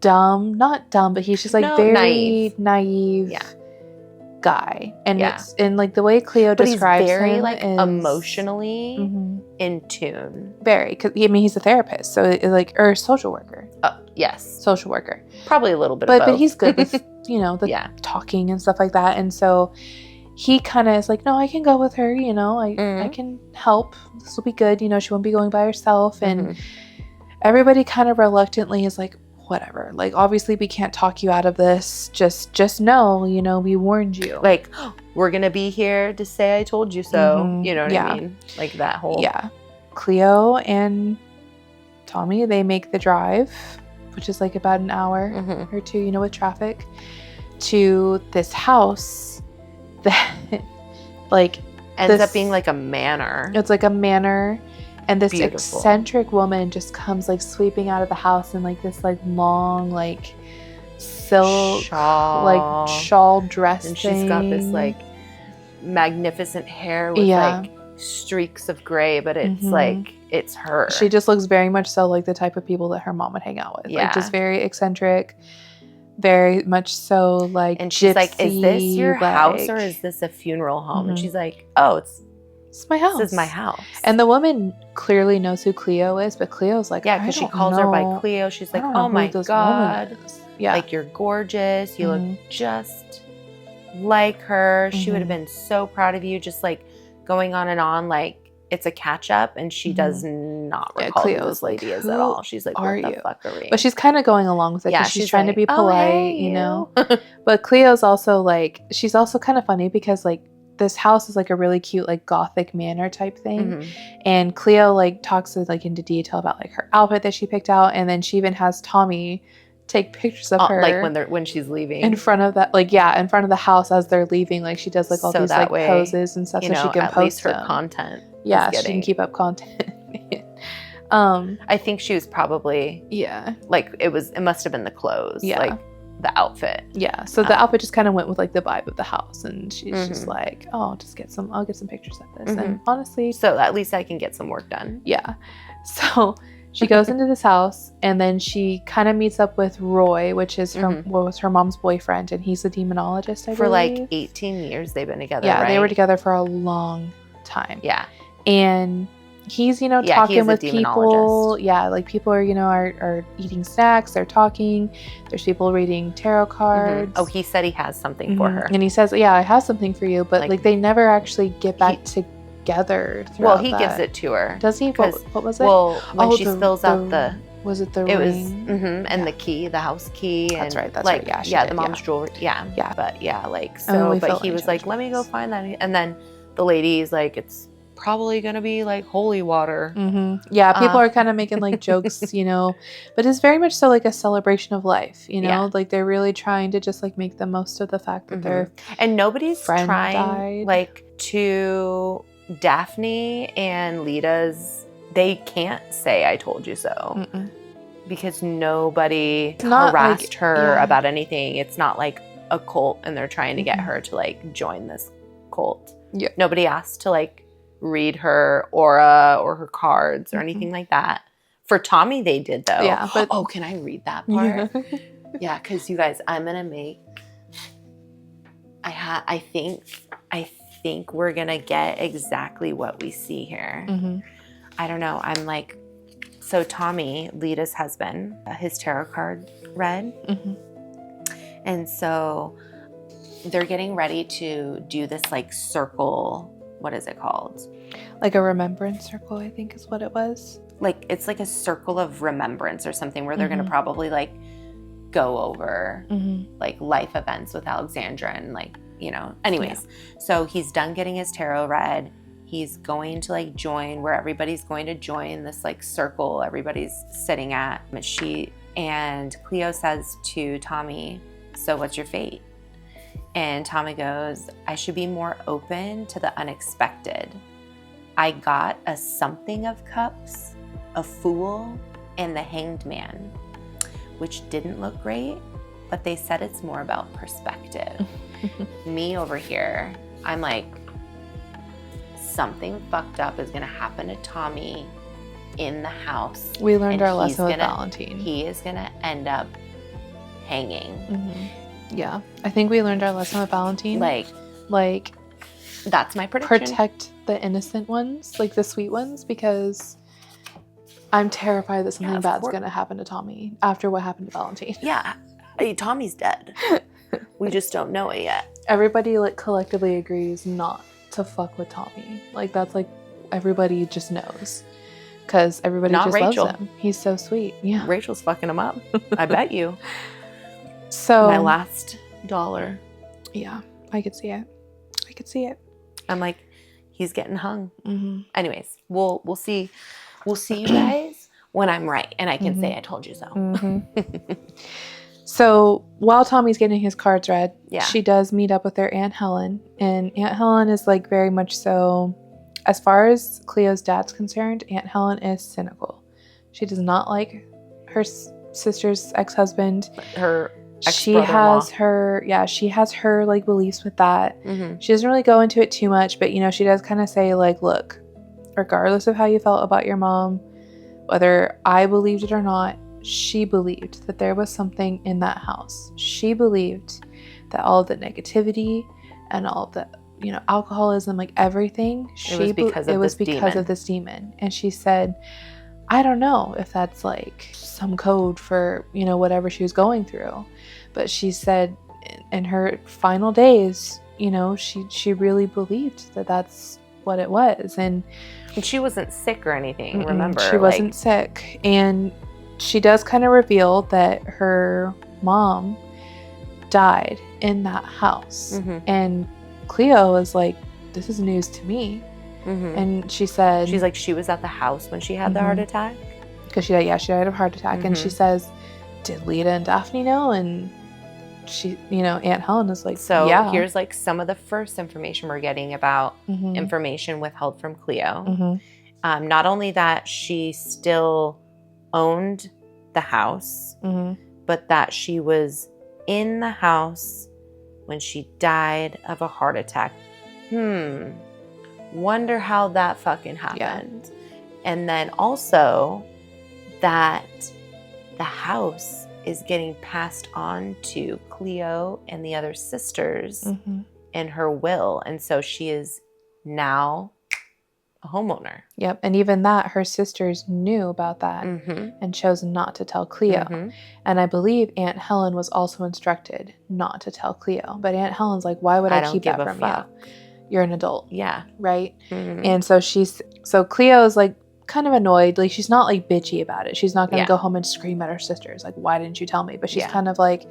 not dumb, but he's just like very naive guy. And it's in like the way Cleo describes he's very him like is, emotionally in tune. Very, because I mean he's a therapist, so like or social worker. Yes, social worker. Probably a little bit, of both. But he's good with the talking and stuff like that. And so he kind of is like, no, I can go with her, you know, I can help. This will be good. You know, she won't be going by herself. And everybody kind of reluctantly is like, whatever. Like, obviously we can't talk you out of this. Just know, you know, we warned you. Like, we're going to be here to say I told you so. You know what I mean? Like that whole. Yeah. Cleo and Tommy, they make the drive, which is like about an hour or two, you know, with traffic, to this house that like ends up being like a manor. It's like a manor, and this Beautiful. eccentric woman just comes like sweeping out of the house in like this like long like silk shawl dress and thing. She's got this like magnificent hair with like streaks of gray, but it's like it's her. She just looks very much so like the type of people that her mom would hang out with. Like just very eccentric, very much so like. And she's gypsy, like, "Is this your house or is this a funeral home?" And she's like, "Oh, it's my house. This is my house." And the woman clearly knows who Cleo is, but Cleo's like, yeah, because she calls her by Cleo. She's like, "Oh my God, like you're gorgeous. You look just like her. She would have been so proud of you." Just like going on and on, like it's a catch up, and she does not recall who this lady is at all. She's like, "What the fuck are we?" But she's kind of going along with it. Yeah, she's trying to be polite, hey, you know. But Cleo's also like, she's also kind of funny because like this house is like a really cute like gothic manor type thing, and Cleo like talks like into detail about like her outfit that she picked out, and then she even has Tommy take pictures of her like when she's leaving in front of that, like in front of the house as they're leaving. Like she does like all these like poses and stuff, so she can at post least her them. content. Yeah, she can keep up content. I think she was probably like it must have been the clothes, like the outfit. Yeah, so the outfit just kind of went with like the vibe of the house, and she's just like, "Oh, I'll get some pictures of this." And honestly, so at least I can get some work done. Yeah, so she goes into this house, and then she kind of meets up with Roy, which is was her mom's boyfriend, and he's a demonologist. I believe. Like 18 years they've been together. Yeah, right? They were together for a long time. Yeah, and he's talking with people. Yeah, like people are are eating snacks. They're talking. There's people reading tarot cards. Oh, he said he has something for her, and he says, "Yeah, I have something for you," but like they never actually get back together. Well, he gives it to her. Does he? What was it? Well, when she spills out the. Was it the ring? Was, and the key, the house key. That's and right. Like, right. Yeah, the mom's jewelry. Yeah. But like so. But he was like, "Let me go find that." And then the lady's like, "It's probably gonna be like holy water." Yeah, people are kind of making like jokes, but it's very much so like a celebration of life, like they're really trying to just like make the most of the fact that their and nobody's friend trying died. Like to Daphne and Lita's. They can't say "I told you so" because nobody harassed her about anything. It's not like a cult, and they're trying to get her to like join this cult. Yeah, nobody asked to like read her aura or her cards or anything like that. For Tommy, they did though. Yeah, but can I read that part? Yeah, because you guys, I'm gonna make. I think we're gonna get exactly what we see here. I don't know. I'm like, so Tommy, Lita's husband, his tarot card read, and so they're getting ready to do this like circle. What is it called? Like a remembrance circle, I think is what it was. Like it's like a circle of remembrance or something where they're going to probably like go over like life events with Alexandra and like, anyways. Yeah. So he's done getting his tarot read. He's going to like join where everybody's going to join this like circle everybody's sitting at. And Cleo says to Tommy, "So what's your fate?" And Tommy goes, "I should be more open to the unexpected. I got a something of cups, a fool, and the hanged man, which didn't look great, but they said it's more about perspective." Me over here, I'm like, something fucked up is going to happen to Tommy in the house. We learned our lesson with Valentine. He is going to end up hanging. Yeah, I think we learned our lesson with Valentine. Like that's my prediction. Protect the innocent ones, like the sweet ones, because I'm terrified that something bad's going to happen to Tommy after what happened to Valentine. Yeah, Tommy's dead. We just don't know it yet. Everybody like collectively agrees not to fuck with Tommy. Like that's like everybody just knows. Because everybody Not just Rachel. loves him. He's so sweet. Yeah. Rachel's fucking him up. I bet you. So My last dollar. Yeah, I could see it. I could see it. I'm like, he's getting hung. Mm-hmm. Anyways, we'll see. We'll see you guys when I'm right, and I can say I told you so. Mm-hmm. So while Tommy's getting his cards read, she does meet up with their Aunt Helen, and Aunt Helen is like very much so. As far as Cleo's dad's concerned, Aunt Helen is cynical. She does not like her sister's ex-husband. Her she has her like beliefs with that. Mm-hmm. She doesn't really go into it too much, but she does kind of say like, look, regardless of how you felt about your mom, whether I believed it or not, she believed that there was something in that house. She believed that all of the negativity and all of the alcoholism, like everything, it was because of this demon. And she said, I don't know if that's like some code for whatever she was going through, but she said in her final days, she really believed that that's what it was. And she wasn't sick or anything. Remember, she wasn't sick. And she does kind of reveal that her mom died in that house. And Clio was like, this is news to me. And she said, she's like, she was at the house when she had the heart attack, because she died of a heart attack. And she says, did Lita and Daphne know? And she, Aunt Helen is like, so yeah. Here's like some of the first information we're getting about information withheld from Clio. Not only that she still owned the house, but that she was in the house when she died of a heart attack. Wonder how that fucking happened. And then also that the house is getting passed on to Clio and the other sisters in her will. And so she is now a homeowner. Yep. And even that, her sisters knew about that and chose not to tell Clio. And I believe Aunt Helen was also instructed not to tell Clio. But Aunt Helen's like, why would I keep that from you? You're an adult. Yeah. Right? And so Cleo's like kind of annoyed. Like, she's not like bitchy about it. She's not going to go home and scream at her sisters. Like, why didn't you tell me? But she's kind of like,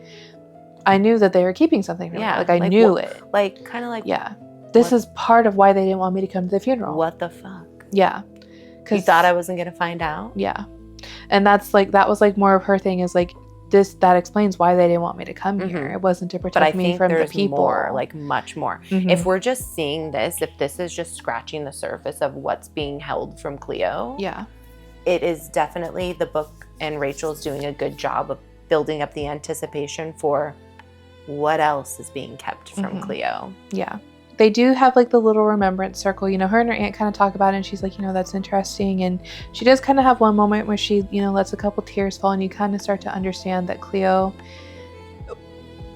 I knew that they were keeping something from me. Like, I knew it. Like, kind of like, this is part of why they didn't want me to come to the funeral. What the fuck? Yeah. You thought I wasn't going to find out? Yeah. And that was like more of her thing, is like, that explains why they didn't want me to come here. It wasn't to protect me from the people. More, like much more. If we're just seeing this, if this is just scratching the surface of what's being held from Clio, it is definitely the book, and Rachel's doing a good job of building up the anticipation for what else is being kept from Clio. Yeah. They do have like the little remembrance circle. Her and her aunt kind of talk about it, and she's like, that's interesting. And she does kind of have one moment where she, lets a couple tears fall, and you kind of start to understand that Clio,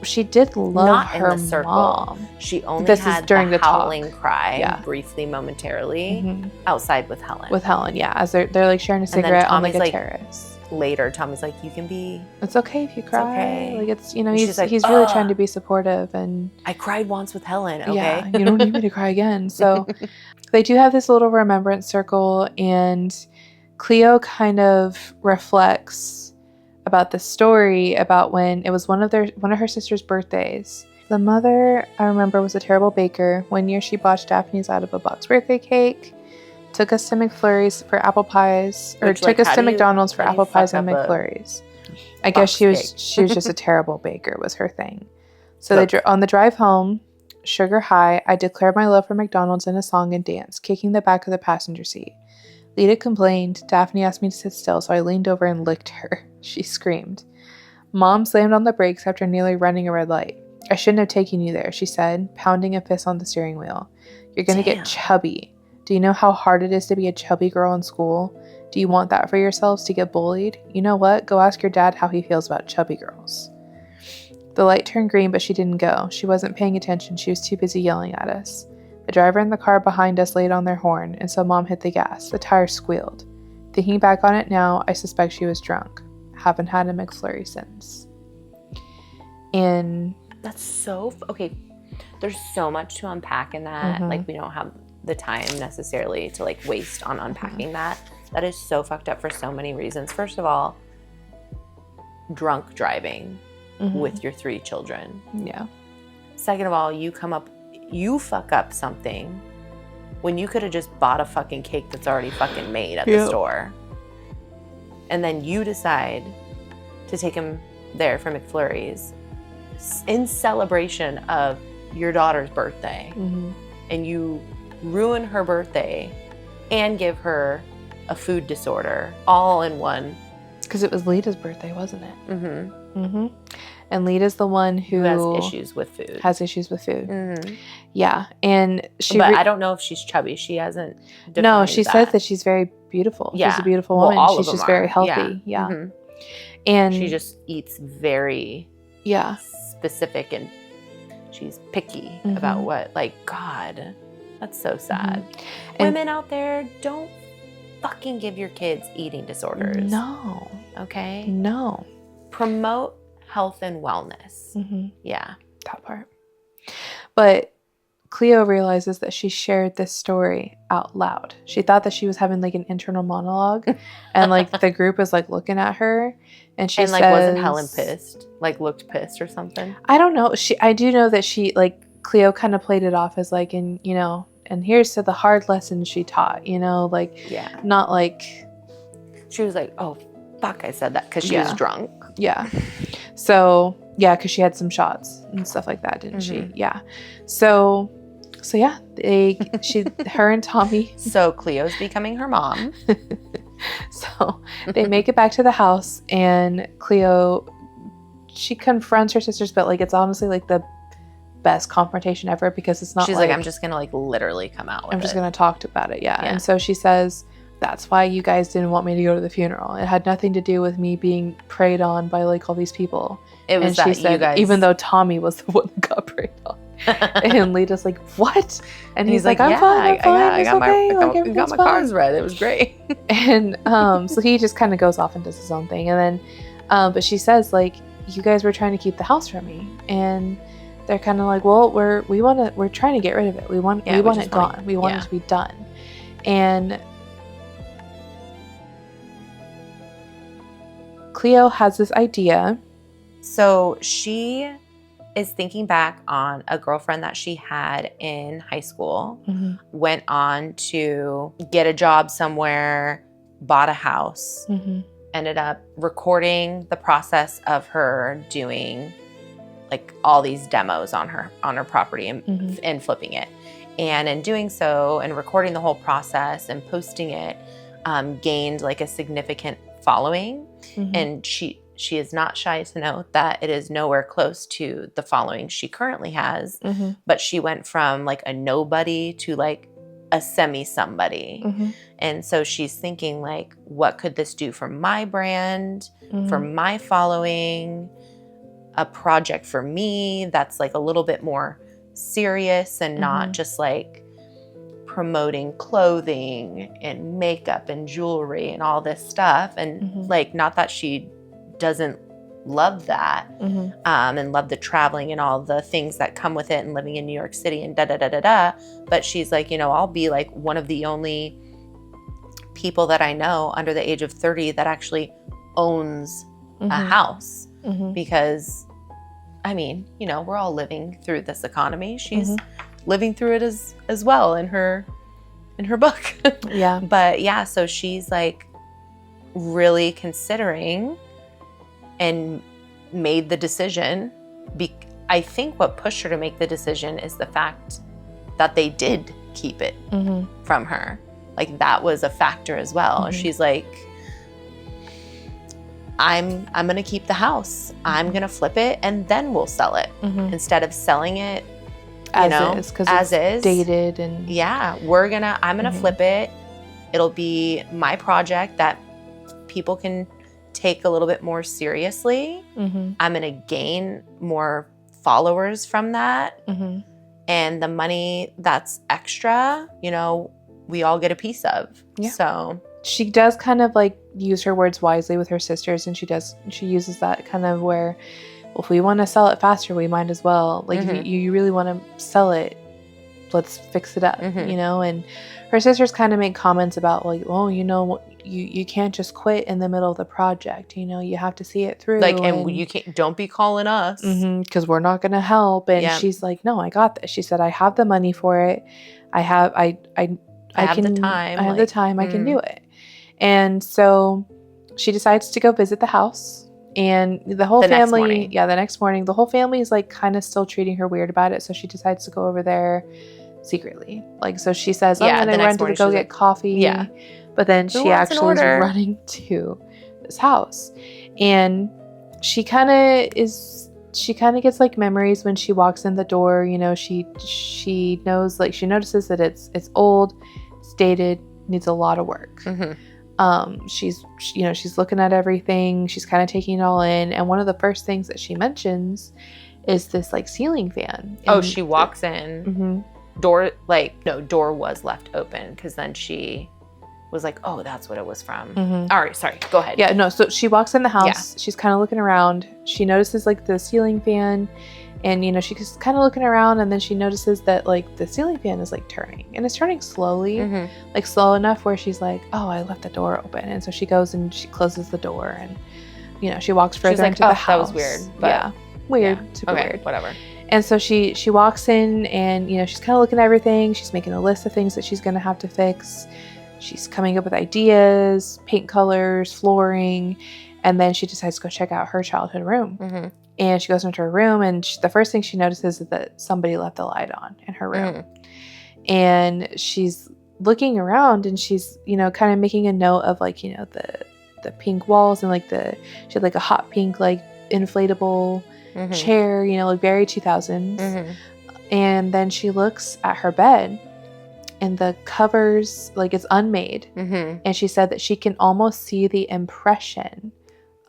she did love her mom. She only had during the howling cry briefly, momentarily, outside with Helen. With Helen, yeah. As they're like sharing a cigarette on like a terrace. Later, Tommy's like, you can be... It's okay if you cry. Okay. Like, it's, he's really trying to be supportive. And I cried once with Helen, okay? Yeah, you don't need me to cry again. So they do have this little remembrance circle, and Clio kind of reflects about the story about when it was one of her sister's birthdays. The mother, I remember, was a terrible baker. One year she botched Daphne's out of a box birthday cake, took us to McFlurry's for apple pies, or took us to McDonald's for apple pies and McFlurry's. I guess she was just a terrible baker, was her thing. So on the drive home, sugar high, I declared my love for McDonald's in a song and dance, kicking the back of the passenger seat. Lita complained. Daphne asked me to sit still, so I leaned over and licked her. She screamed. Mom slammed on the brakes after nearly running a red light. I shouldn't have taken you there, she said, pounding a fist on the steering wheel. You're going to get chubby. Do you know how hard it is to be a chubby girl in school? Do you want that for yourselves, to get bullied? You know what? Go ask your dad how he feels about chubby girls. The light turned green, but she didn't go. She wasn't paying attention. She was too busy yelling at us. The driver in the car behind us laid on their horn, and so Mom hit the gas. The tires squealed. Thinking back on it now, I suspect she was drunk. Haven't had a McFlurry since. And That's so okay. There's so much to unpack in that. Mhm. Like, we don't have the time necessarily to like waste on unpacking that. That is so fucked up for so many reasons. First of all, drunk driving with your 3 children. Yeah. Second of all, you fuck up something when you could have just bought a fucking cake that's already fucking made at the store. And then you decide to take him there for McFlurries in celebration of your daughter's birthday. And you ruin her birthday and give her a food disorder all in one. Because it was Lita's birthday, wasn't it? And Lita's the one who has issues with food. Yeah. And but I don't know if she's chubby. She hasn't defined No, she says that she's very beautiful. Yeah. She's a beautiful woman. All she's of them just very are. healthy. Yeah. And she just eats very specific, and she's picky about what, like, God, that's so sad. Women out there, don't fucking give your kids eating disorders. No. Okay? No. Promote health and wellness. Yeah. That part. But Clio realizes that she shared this story out loud. She thought that she was having like an internal monologue, and like the group was like looking at her, and she like, says, wasn't Helen pissed? Like, looked pissed or something? I don't know. I do know that she, like, Clio kind of played it off as like, and you know, and here's to the hard lessons she taught, you know, like, not like, she was like, oh fuck, I said that because she was drunk. Yeah. So yeah, because she had some shots and stuff like that, didn't she? Yeah. So yeah, her and Tommy. So Cleo's becoming her mom. So they make it back to the house, and Clio, she confronts her sisters, but like, it's honestly like the best confrontation ever, because it's not she's like I'm just gonna like literally come out with I'm just gonna talk about it. Yeah. And so she says, that's why you guys didn't want me to go to the funeral. It had nothing to do with me being preyed on by like all these people. It was, and that she said, you guys, even though Tommy was the one that got preyed on. And Lita's like, what? And he's like, I'm fine. I got okay. I got my cards read. It was great. And so he just kind of goes off and does his own thing. And then, but she says, like, you guys were trying to keep the house from me. And they're kind of like, well, we're trying to get rid of it. We want it gone. We want it to be done. And Clio has this idea. So she is thinking back on a girlfriend that she had in high school, went on to get a job somewhere, bought a house, ended up recording the process of her doing like all these demos on her property and flipping it. And in doing so and recording the whole process and posting it, gained like a significant following. And she is not shy to note that it is nowhere close to the following she currently has. But she went from like a nobody to like a semi-somebody. And so she's thinking like, what could this do for my brand, for my following, a project for me that's like a little bit more serious and not just like promoting clothing and makeup and jewelry and all this stuff. And like, not that she doesn't love that and love the traveling and all the things that come with it and living in New York City and but she's like, you know, I'll be like one of the only people that I know under the age of 30 that actually owns a house, because I mean, you know, we're all living through this economy. She's living through it as well in her book. Yeah. But yeah, so she's like really considering and made the decision. I think what pushed her to make the decision is the fact that they did keep it from her. Like, that was a factor as well. She's like, I'm gonna keep the house. I'm gonna flip it and then we'll sell it instead of selling it as is, dated. And yeah, I'm gonna flip it. It'll be my project that people can take a little bit more seriously. I'm gonna gain more followers from that, and the money that's extra, you know, we all get a piece of. Yeah. So she does kind of like use her words wisely with her sisters, and she uses that kind of where, if we want to sell it faster, we might as well. Like, Mhm. if you really want to sell it, let's fix it up, Mhm. you know? And her sisters kind of make comments about, like, oh, you know, you can't just quit in the middle of the project. You know, you have to see it through. Like, and you can't, don't be calling us. Because we're not going to help. And Yeah. she's like, no, I got this. She said, I have the money for it. I have the time. I have the time. I can do it. And so she decides to go visit the house. And the whole family, the next morning, the whole family is like kind of still treating her weird about it. So she decides to go over there secretly. Like, so she says, I'm going to run to go get coffee. Yeah. But then she actually is running to this house. And she kind of gets like memories when she walks in the door. You know, she knows, like, she notices that it's old, it's dated, needs a lot of work. She's looking at everything. She's kind of taking it all in. And one of the first things that she mentions is this like ceiling fan. Oh, she walks in. Door was left open, because then she was like, oh, that's what it was from. All right, sorry, go ahead. Yeah, no, so she walks in the house. She's kind of looking around. She notices like the ceiling fan, and you know, she's kind of looking around, and then she notices that like the ceiling fan is like turning, and it's turning slowly, like slow enough where she's like, oh, I left the door open. And so she goes and she closes the door, and you know, she walks further into the house. That was weird. But super weird. Whatever. And so she walks in, and you know, she's kind of looking at everything. She's making a list of things that she's going to have to fix. She's coming up with ideas, paint colors, flooring, and then she decides to go check out her childhood room. And she goes into her room, and the first thing she notices is that somebody left the light on in her room. And she's looking around, and she's, you know, kind of making a note of like, you know, the pink walls, and like she had like a hot pink like inflatable chair, you know, like very 2000s. And then she looks at her bed, and the covers, like, it's unmade. And she said that she can almost see the impression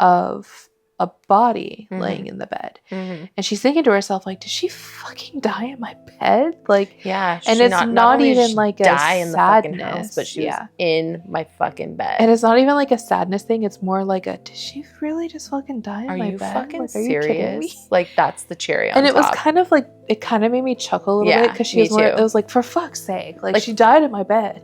of a body laying in the bed. And she's thinking to herself, like, did she fucking die in my bed? Like, yeah. And it's not even like a die in the fucking sadness, house, but she was in my fucking bed. And it's not even like a sadness thing. It's more like a, did she really just fucking die in my bed? Fucking like, serious? You kidding me? Like, that's the cherry on top. And it was kind of like, it kind of made me chuckle a little bit, because she was it was like, for fuck's sake, like she died in my bed.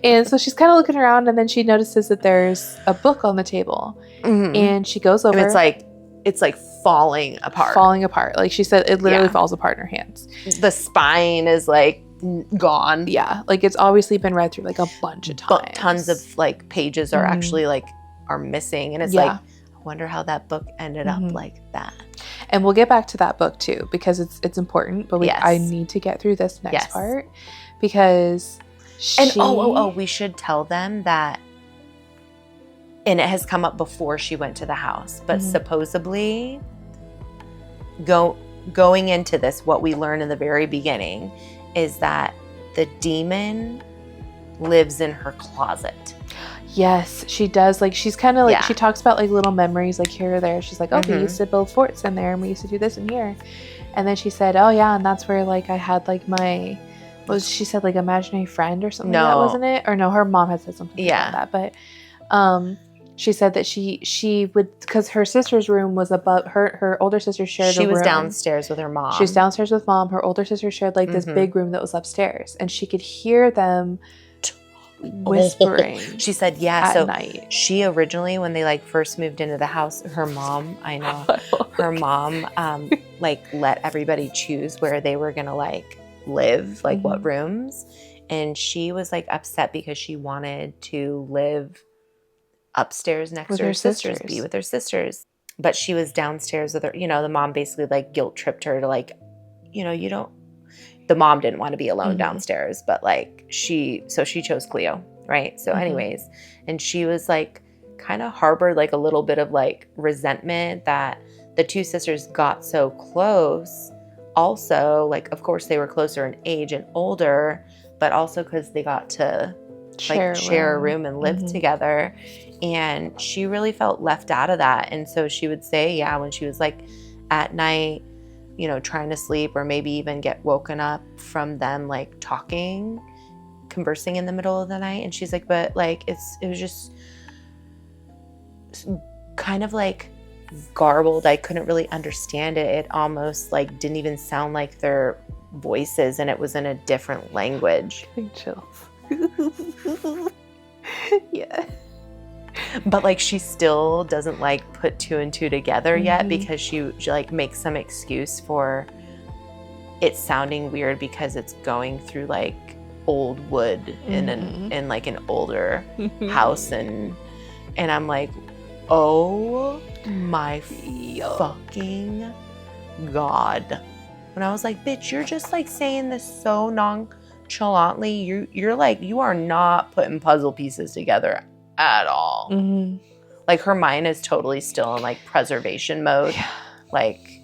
and so she's kind of looking around, and then she notices that there's a book on the table. And she goes over. And it's like falling apart. Like she said, it literally falls apart in her hands. The spine is like gone. Yeah, like it's obviously been read through like a bunch of times. Tons of like pages are actually like are missing, and it's like, I wonder how that book ended up like that. And we'll get back to that book too, because it's important. But I need to get through this next part, because we should tell them that. And it has come up before she went to the house, but supposedly going into this, what we learned in the very beginning is that the demon lives in her closet. Yes, she does. Like, she's kind of like, she talks about like little memories like here or there. She's like, oh, we used to build forts in there, and we used to do this in here. And then she said, oh yeah, and that's where like I had like my, she said like imaginary friend or something like that, wasn't it? Or no, her mom had said something like that. But she said that she would, because her sister's room was above, her older sister shared a room. She was downstairs with her mom. She was downstairs with mom. Her older sister shared like this big room that was upstairs, and she could hear them whispering. She said, at night. She originally, when they like first moved into the house, her mom, her mom like let everybody choose where they were gonna like live, like what rooms, and she was like upset because she wanted to live upstairs next to her sisters, be with her sisters. But she was downstairs with her, you know, the mom basically like guilt tripped her to like, you know, the mom didn't want to be alone downstairs, but like she chose Clio, right? So anyways, and she was like kind of harbored like a little bit of like resentment that the two sisters got so close. Also, like, of course they were closer in age and older, but also because they got to share a room and live together. And she really felt left out of that. And so she would say, when she was like at night, you know, trying to sleep, or maybe even get woken up from them like talking, conversing in the middle of the night. And she's like, but like it was just kind of like garbled. I couldn't really understand it. It almost like didn't even sound like their voices, and it was in a different language. Chills. Yeah. But like she still doesn't like put two and two together yet, Mhm. because she like makes some excuse for it sounding weird because it's going through like old wood in like an older house, and I'm like, oh my fucking God. When I was like, bitch, you're just like saying this so nonchalantly. You're like, you are not putting puzzle pieces together at all. Mhm. Like her mind is totally still in like preservation mode. Yeah. Like,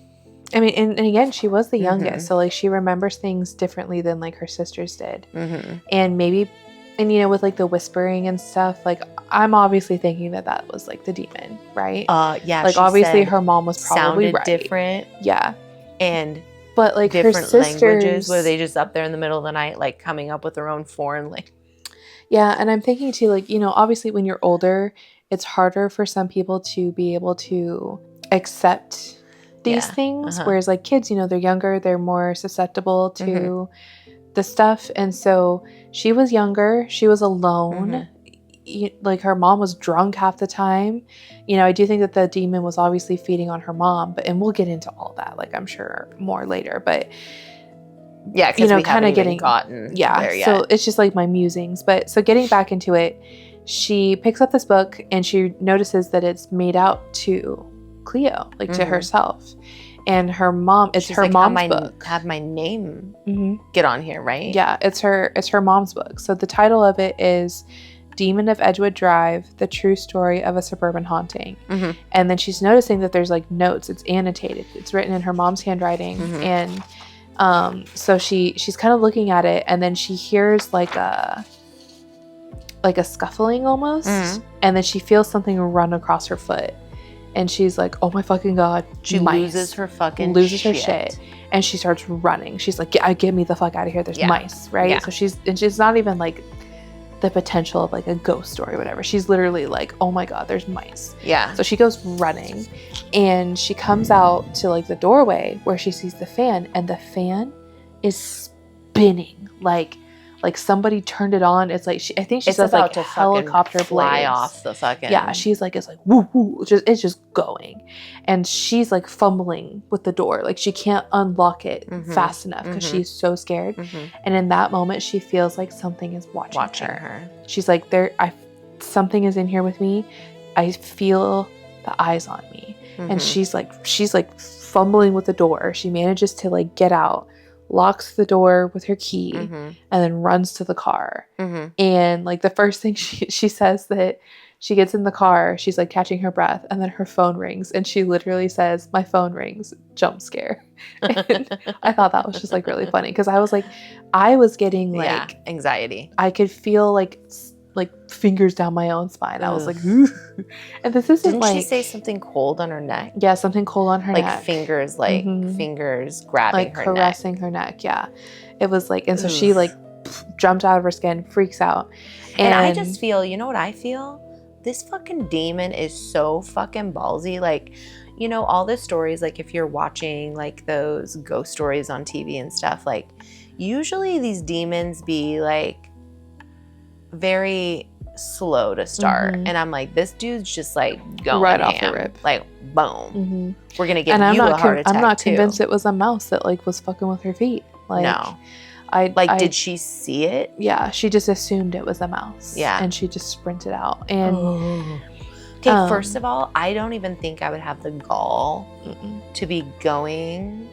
I mean, and again, she was the youngest, Mhm. so like she remembers things differently than like her sisters did. mm-hmm. And maybe, and you know, with like the whispering and stuff, like I'm obviously thinking that was like the demon, right? Yeah, Like she obviously said her mom was probably sounded right. different. Yeah. And But like her different sisters, languages. Were they just up there in the middle of the night, like coming up with their own foreign language? Yeah, and I'm thinking too, like, you know, obviously when you're older, it's harder for some people to be able to accept these things. Whereas like kids, you know, they're younger, they're more susceptible to the stuff. And so she was younger, she was alone. Like her mom was drunk half the time. You know, I do think that the demon was obviously feeding on her mom, and we'll get into all that, like I'm sure more later. But yeah, because we haven't even gotten there yet. So it's just like my musings. But so getting back into it, she picks up this book and she notices that it's made out to Clio, like to herself. And her mom, it's her like, mom's book. Have my name get on here, right? Yeah, it's her mom's book. So the title of it is Demon of Edgewood Drive, The True Story of a Suburban Haunting. And then she's noticing that there's like notes, it's annotated, it's written in her mom's handwriting. And so she's kind of looking at it, and then she hears like a scuffling almost, and then she feels something run across her foot, and she's like, oh my fucking God, she loses her shit, and she starts running. She's like, get me the fuck out of here, there's mice, right? So she's not even like the potential of like a ghost story or whatever. She's literally like, oh my God, there's mice. Yeah. So she goes running, and she comes out to like the doorway where she sees the fan, and the fan is spinning like somebody turned it on. It's like I think she says about like to helicopter fly blades off the fucking. Yeah, she's like, it's like woo woo, it's just going, and she's like fumbling with the door, like she can't unlock it fast enough because she's so scared. And in that moment, she feels like something is watching her. She's like, something is in here with me. I feel the eyes on me. And she's like fumbling with the door. She manages to like get out, locks the door with her key, and then runs to the car. And like the first thing she says that she gets in the car, she's like catching her breath, and then her phone rings, and she literally says, my phone rings, jump scare. And I thought that was just like really funny, because I was getting like anxiety. I could feel like fingers down my own spine. I was like, ooh. And this isn't Didn't like, she say something cold on her neck? Yeah, something cold on her neck. Like fingers grabbing like her caressing her neck. Yeah, it was like, and so she like jumped out of her skin, freaks out. And I just feel, you know what I feel? This fucking demon is so fucking ballsy. Like, you know, all the stories, like if you're watching like those ghost stories on TV and stuff, like usually these demons be like very slow to start. And I'm like, this dude's just like going right ham. off the rip. Like, boom. We're going to give and you a heart attack I'm not too. convinced it was a mouse that like was fucking with her feet. Like, no. Did she see it? Yeah, she just assumed it was a mouse. Yeah. And she just sprinted out. And okay, first of all, I don't even think I would have the gall to be going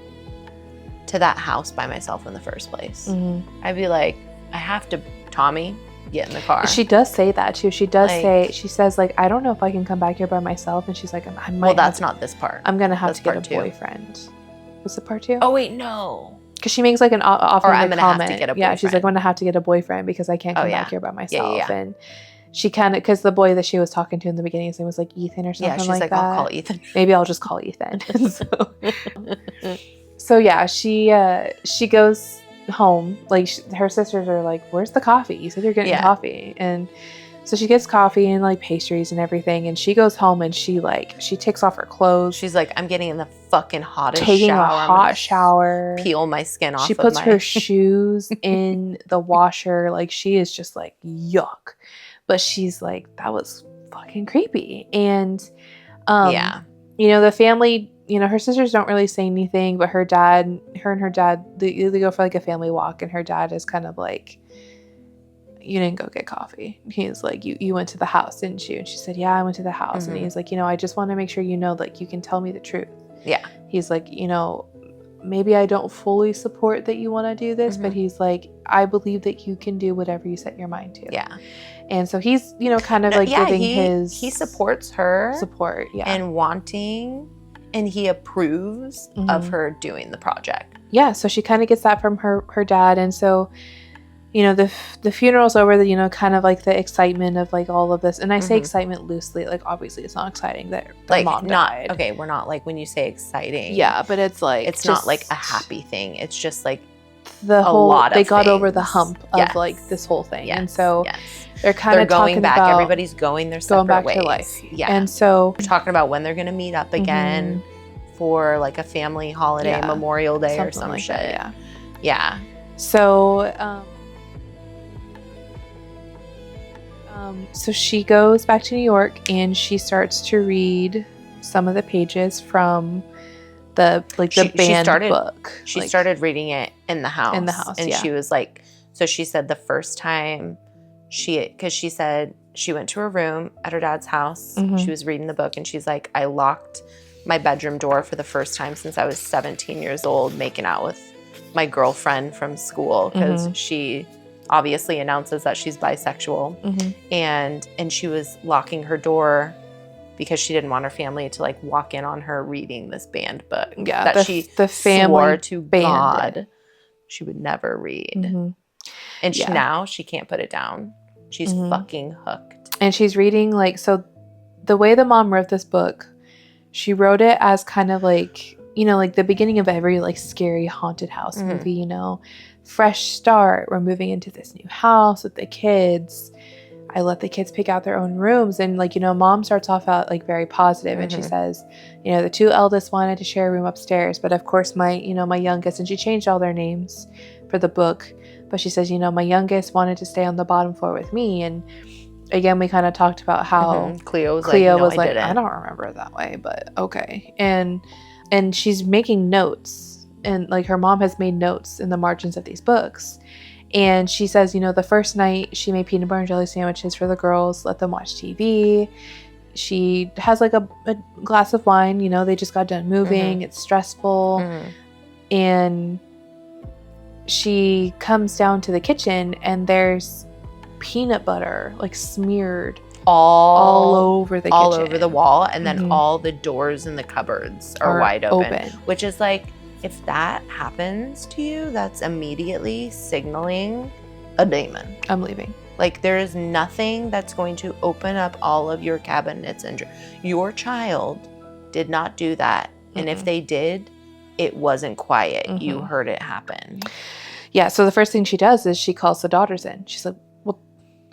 to that house by myself in the first place. I'd be like, I have to, Tommy, get in the car. She does say that too. She does say, she says like, I don't know if I can come back here by myself. And she's like, I might. Well, that's not this part. I'm going to have to get a boyfriend. Was it part 2? Oh, wait, no. Because she makes like an offer. Or I'm going to have to get a boyfriend. Yeah, she's like, I'm going to have to get a boyfriend because I can't come back here by myself. And she kind of, because the boy that she was talking to in the beginning, his name was like Ethan or something she's like that. I'll call Ethan. Maybe I'll just call Ethan. So yeah, she goes home. Like her sisters are like, where's the coffee? You said you're getting coffee. And So she gets coffee and like pastries and everything, and she goes home and she takes off her clothes. She's like, I'm getting in the fucking hottest taking shower. a hot shower. Peel my skin off. She puts her shoes in the washer. Like, she is just like, yuck. But she's like, that was fucking creepy. And the family, her sisters don't really say anything, but her and her dad, they go for like a family walk, and her dad is kind of like, you didn't go get coffee. He's like, you went to the house, didn't you? And she said, yeah, I went to the house. Mm-hmm. And he's like, I just want to make sure like you can tell me the truth. Yeah. He's like, maybe I don't fully support that you want to do this, but he's like, I believe that you can do whatever you set your mind to. Yeah. And so he's, kind of like giving he supports her support. Yeah. And wanting, and he approves of her doing the project. Yeah. So she kind of gets that from her dad. And so, the funeral's over, kind of like the excitement of like all of this. And I say excitement loosely, like obviously it's not exciting that their mom died. Okay, we're not like, when you say exciting. Yeah, but it's like, it's not like a happy thing. It's just like they got over the hump of like this whole thing. Yes. And so they're going back. Everybody's going their separate ways. To life. Yeah. And so we're talking about when they're going to meet up again for like a family holiday, Memorial Day or some shit. That, yeah. So, so she goes back to New York and she starts to read some of the pages from the banned book. She started reading it in the house. And she was like, so she said the first time because she said she went to her room at her dad's house. She was reading the book and she's like, I locked my bedroom door for the first time since I was 17 years old, making out with my girlfriend from school because she obviously announces that she's bisexual. And she was locking her door because she didn't want her family to like walk in on her reading this banned book that the family swore to God she would never read. And now she can't put it down. She's fucking hooked. And she's reading so the way the mom wrote this book, she wrote it as kind of like, like the beginning of every like scary haunted house movie, fresh start. We're moving into this new house with the kids. I let the kids pick out their own rooms. And mom starts off out like very positive and she says, the two eldest wanted to share a room upstairs, but of course my youngest, and she changed all their names for the book, but she says, my youngest wanted to stay on the bottom floor with me. And again, we kind of talked about how Cleo was like, I don't remember it that way, but okay. And she's making notes. And like her mom has made notes in the margins of these books. And she says, the first night she made peanut butter and jelly sandwiches for the girls, let them watch TV. She has like a glass of wine, they just got done moving. It's stressful. And she comes down to the kitchen and there's peanut butter like smeared all over the kitchen. All over the wall. And then all the doors in the cupboards are wide open. Which is like, if that happens to you, that's immediately signaling a demon. I'm leaving. Like, there is nothing that's going to open up all of your cabinets. And your child did not do that. And if they did, it wasn't quiet. You heard it happen. Yeah, so the first thing she does is she calls the daughters in. She's like, well,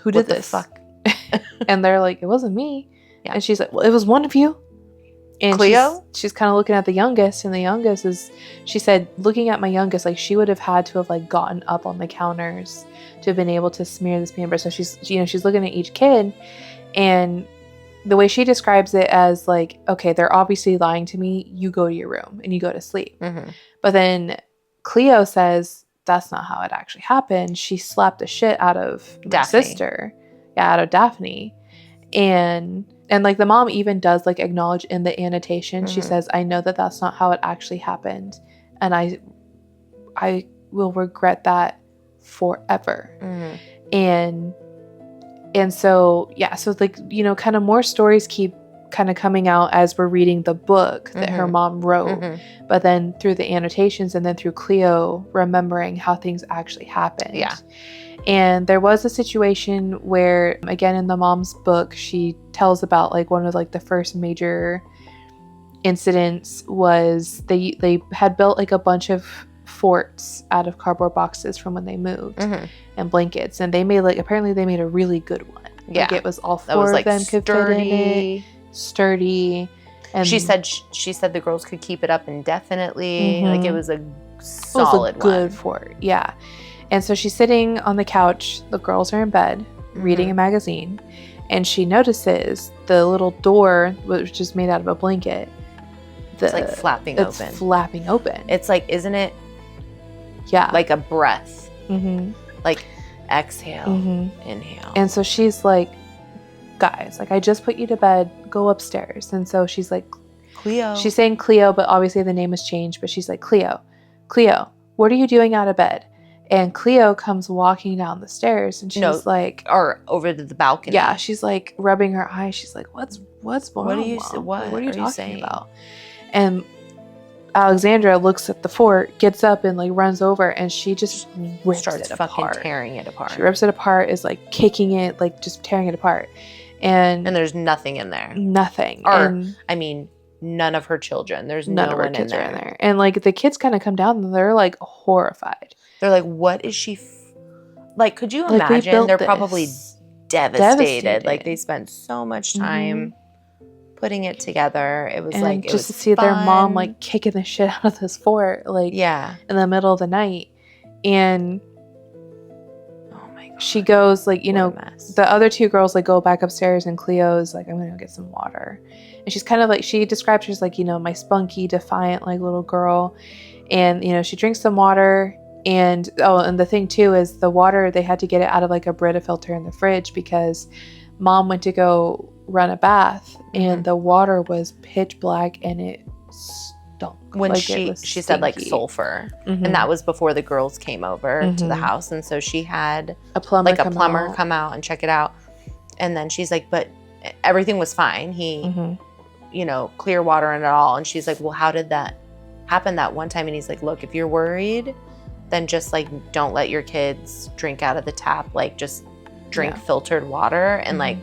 who did this? What the fuck? And they're like, it wasn't me. Yeah. And she's like, well, it was one of you. And Cleo? She's kind of looking at the youngest, and the youngest is, she said, looking at my youngest, like she would have had to have like gotten up on the counters to have been able to smear this peanut butter. So she's looking at each kid, and the way she describes it as like, okay, they're obviously lying to me. You go to your room and you go to sleep. But then Cleo says that's not how it actually happened. She slapped the shit out of my sister, out of Daphne, and like the mom even does like acknowledge in the annotation. She says, I know that that's not how it actually happened, and I will regret that forever. And so so like kind of more stories keep kind of coming out as we're reading the book that her mom wrote, but then through the annotations and then through Cleo remembering how things actually happened. And there was a situation where, again, in the mom's book, she tells about like one of like the first major incidents was they had built like a bunch of forts out of cardboard boxes from when they moved and blankets, and apparently they made a really good one. Yeah. Like it was all That was four like of them could fit in it. Sturdy. And She said the girls could keep it up indefinitely. Mhm. Like it was a solid good one. fort. Yeah. And so she's sitting on the couch. The girls are in bed reading a magazine. And she notices the little door, which is made out of a blanket. It's like flapping open. It's flapping open. It's like, isn't it? Yeah. Like a breath. Mm-hmm. Like exhale, inhale. And so she's like, guys, like I just put you to bed, go upstairs. And so she's like, Clio. She's saying Clio, but obviously the name has changed. But she's like, Clio, what are you doing out of bed? And Clio comes walking down the stairs, and she's like, or over to the balcony. Yeah, she's like rubbing her eyes. She's like, what's wrong? What are you talking saying about? And Alexandra looks at the fort, gets up, and like runs over, and she just starts fucking tearing it apart. She rips it apart, is like kicking it, like just tearing it apart, and there's nothing in there. Nothing. I mean, none of her children. There's none no of her one kids in are in there. there, and like the kids kind of come down, and they're like horrified. They're like, "What is she?" Like, could you Like, imagine? They're probably devastated. Like they spent so much time putting it together. It was like just to see their mom like kicking the shit out of this fort, like in the middle of the night, and oh my god, she goes like, the other two girls like go back upstairs, and Cleo's like, I'm gonna go get some water, and she's kind of like, she describes her as like, my spunky, defiant like little girl, and she drinks some water. And and the thing too is the water, they had to get it out of like a Brita filter in the fridge because mom went to go run a bath and the water was pitch black and it stunk. When like she said like sulfur, and that was before the girls came over to the house, and so she had a plumber come out and check it out, and then she's like, but everything was fine. He, clear water in it all, and she's like, well, how did that happen that one time? And he's like, look, if you're worried, then just like don't let your kids drink out of the tap, like just drink filtered water and like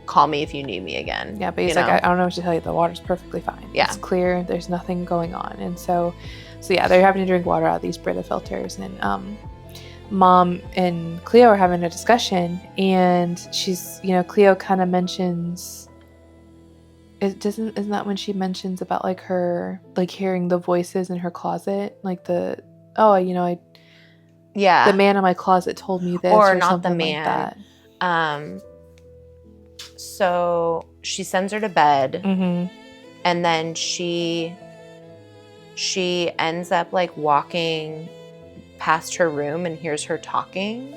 call me if you need me again. Yeah, but he's like, I don't know what to tell you, the water's perfectly fine. Yeah, it's clear, there's nothing going on. And so yeah, they're having to drink water out of these Brita filters, and mom and Clio are having a discussion, and she's Clio kind of mentions, isn't that when she mentions about like her like hearing the voices in her closet, like the the man in my closet told me this, or not the man. Like that. So she sends her to bed, and then she ends up like walking past her room and hears her talking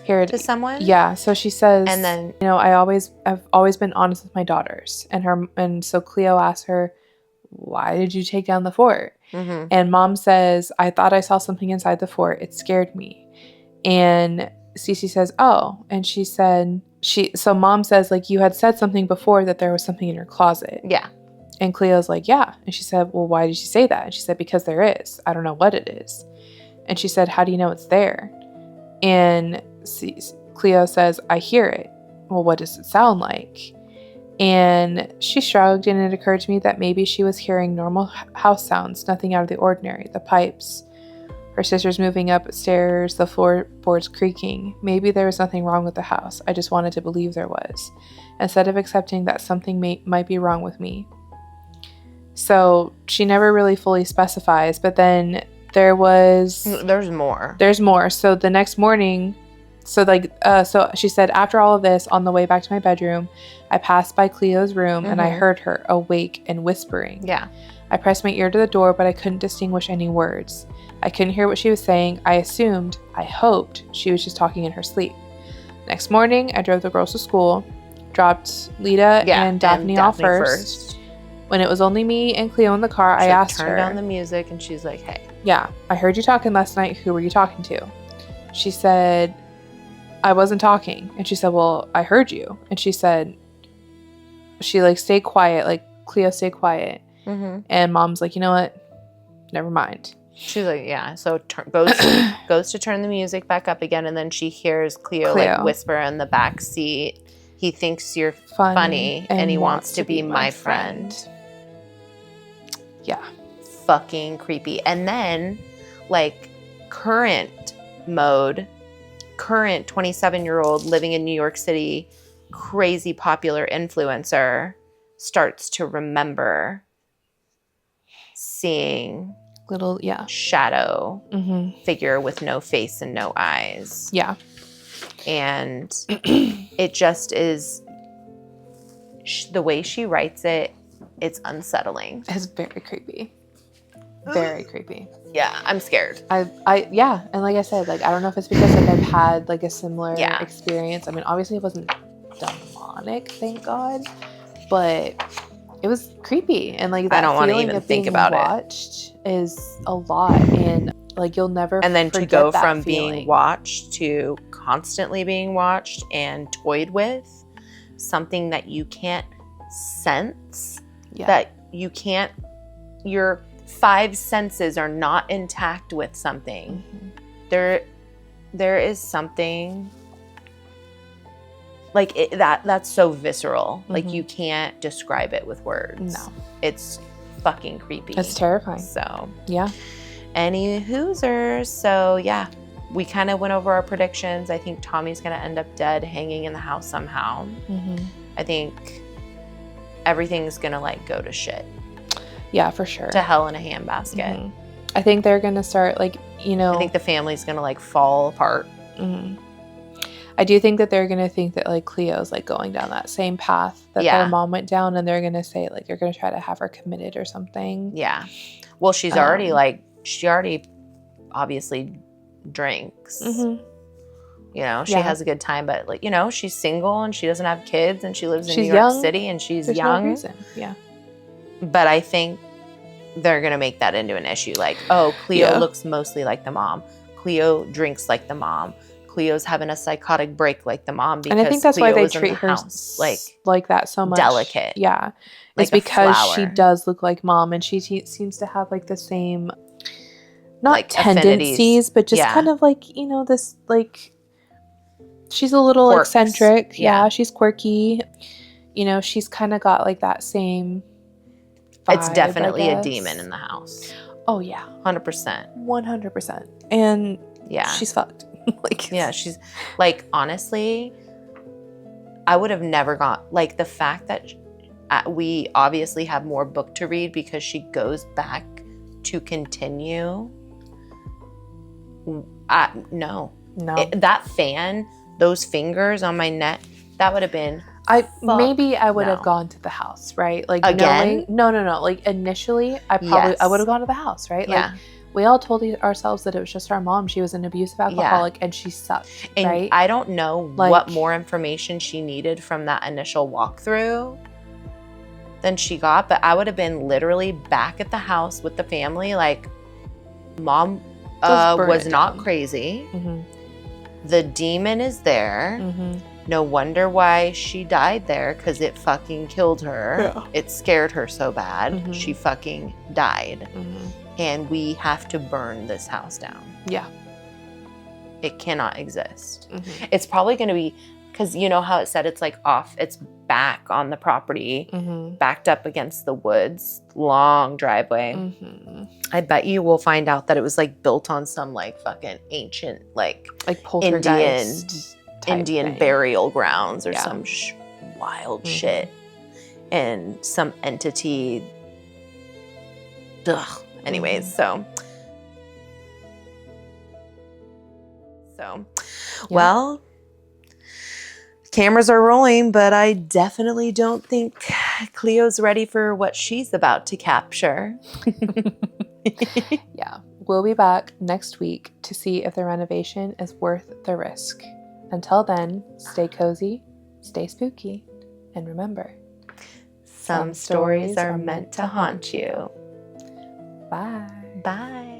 to someone. Yeah, so she says, and then I've always been honest with my daughters, and so Clio asks her, why did you take down the fort? And mom says, I thought I saw something inside the fort. It scared me. And Cece says, oh. And she said, so mom says, like, you had said something before that there was something in your closet. Yeah. And Cleo's like, yeah. And she said, well, why did you say that? And she said, because there is. I don't know what it is. And she said, how do you know it's there? And Clio says, I hear it. Well, what does it sound like? And she shrugged, and it occurred to me that maybe she was hearing normal house sounds, nothing out of the ordinary. The pipes, her sister's moving upstairs, the floorboards creaking. Maybe there was nothing wrong with the house. I just wanted to believe there was, instead of accepting that something might be wrong with me. So she never really fully specifies, but then there's more. So the next morning, so she said, after all of this, on the way back to my bedroom, I passed by Cleo's room and I heard her awake and whispering. Yeah. I pressed my ear to the door, but I couldn't distinguish any words. I couldn't hear what she was saying. I hoped she was just talking in her sleep. Next morning, I drove the girls to school, dropped Lita and Daphne off first. When it was only me and Clio in the car, I asked her. Turned down the music, and she's like, hey. Yeah, I heard you talking last night. Who were you talking to? She said, I wasn't talking. And she said, well, I heard you. And she said, she like stayed quiet, like Clio stayed quiet. And mom's like, you know what? Never mind. She's like, yeah. So goes to turn the music back up again, and then she hears Clio like whisper in the back seat, he thinks you're funny and he wants to be my friend. Yeah. Fucking creepy. And then like current 27-year-old living in New York City, crazy popular influencer starts to remember seeing Little, yeah. shadow figure with no face and no eyes. Yeah. And it just is, the way she writes it, it's unsettling. It's very creepy. Very creepy. Yeah, I'm scared. Yeah, and like I said, like I don't know if it's because like I've had like a similar Yeah. experience. I mean, obviously it wasn't demonic, thank God, but it was creepy, and like that I don't want to feeling even of think being about watched is a lot, and like you'll never And then to forget go that from feeling. being watched to constantly being watched and toyed with, something that you can't sense, Yeah. that you can't, your 5 senses are not intact with something. There is something like that's so visceral. Like you can't describe it with words. No. It's fucking creepy. It's terrifying. So yeah. Any hoosers. So yeah, we kind of went over our predictions. I think Tommy's gonna end up dead, hanging in the house somehow. I think everything's gonna like go to shit. Yeah, for sure. To hell in a handbasket. I think they're gonna start like, you know, I think the family's gonna like fall apart. I do think that they're gonna think that like Cleo's like going down that same path that their mom went down, and they're gonna say like they're gonna try to have her committed or something. Yeah. Well, she's already like, she already obviously drinks. You know, she has a good time, but like, you know, she's single and she doesn't have kids and she lives in New York City and she's There's young. No reason. Yeah. But I think they're going to make that into an issue. Like, oh, Clio looks mostly like the mom. Clio drinks like the mom. Cleo's having a psychotic break like the mom, because and I think that's Clio why they was treat her like that so much. Delicate. Yeah. Like it's because she does look like mom, and she seems to have like the same, not like tendencies, but just kind of like, you know, this like, she's a little Quirks. eccentric. Yeah, she's quirky. You know, she's kind of got like that same vibe, it's definitely a demon in the house. Oh yeah. 100%. 100%. And yeah, she's fucked. Like, yeah, she's like, honestly, I would have never gone, like the fact that we obviously have more book to read because she goes back to continue. No. That fan, those fingers on my neck, that would have been. Maybe I would have gone to the house, right? Like again. No. Like initially, I would have gone to the house, right? Yeah. Like we all told ourselves that it was just our mom. She was an abusive alcoholic, and she sucked. And right? I don't know what more information she needed from that initial walkthrough than she got, but I would have been literally back at the house with the family. Like, mom was not crazy. The demon is there. No wonder why she died there, because it fucking killed her. Yeah. It scared her so bad. She fucking died. And we have to burn this house down. Yeah. It cannot exist. It's probably going to be, because you know how it said it's like off, it's back on the property, backed up against the woods, long driveway. I bet you will find out that it was like built on some like fucking ancient like Indian burial grounds or some wild shit, and some entity. Ugh. Anyways, so well, cameras are rolling, but I definitely don't think Cleo's ready for what she's about to capture. Yeah, we'll be back next week to see if the renovation is worth the risk. Until then, stay cozy, stay spooky, and remember, some stories are meant to haunt you. Bye. Bye.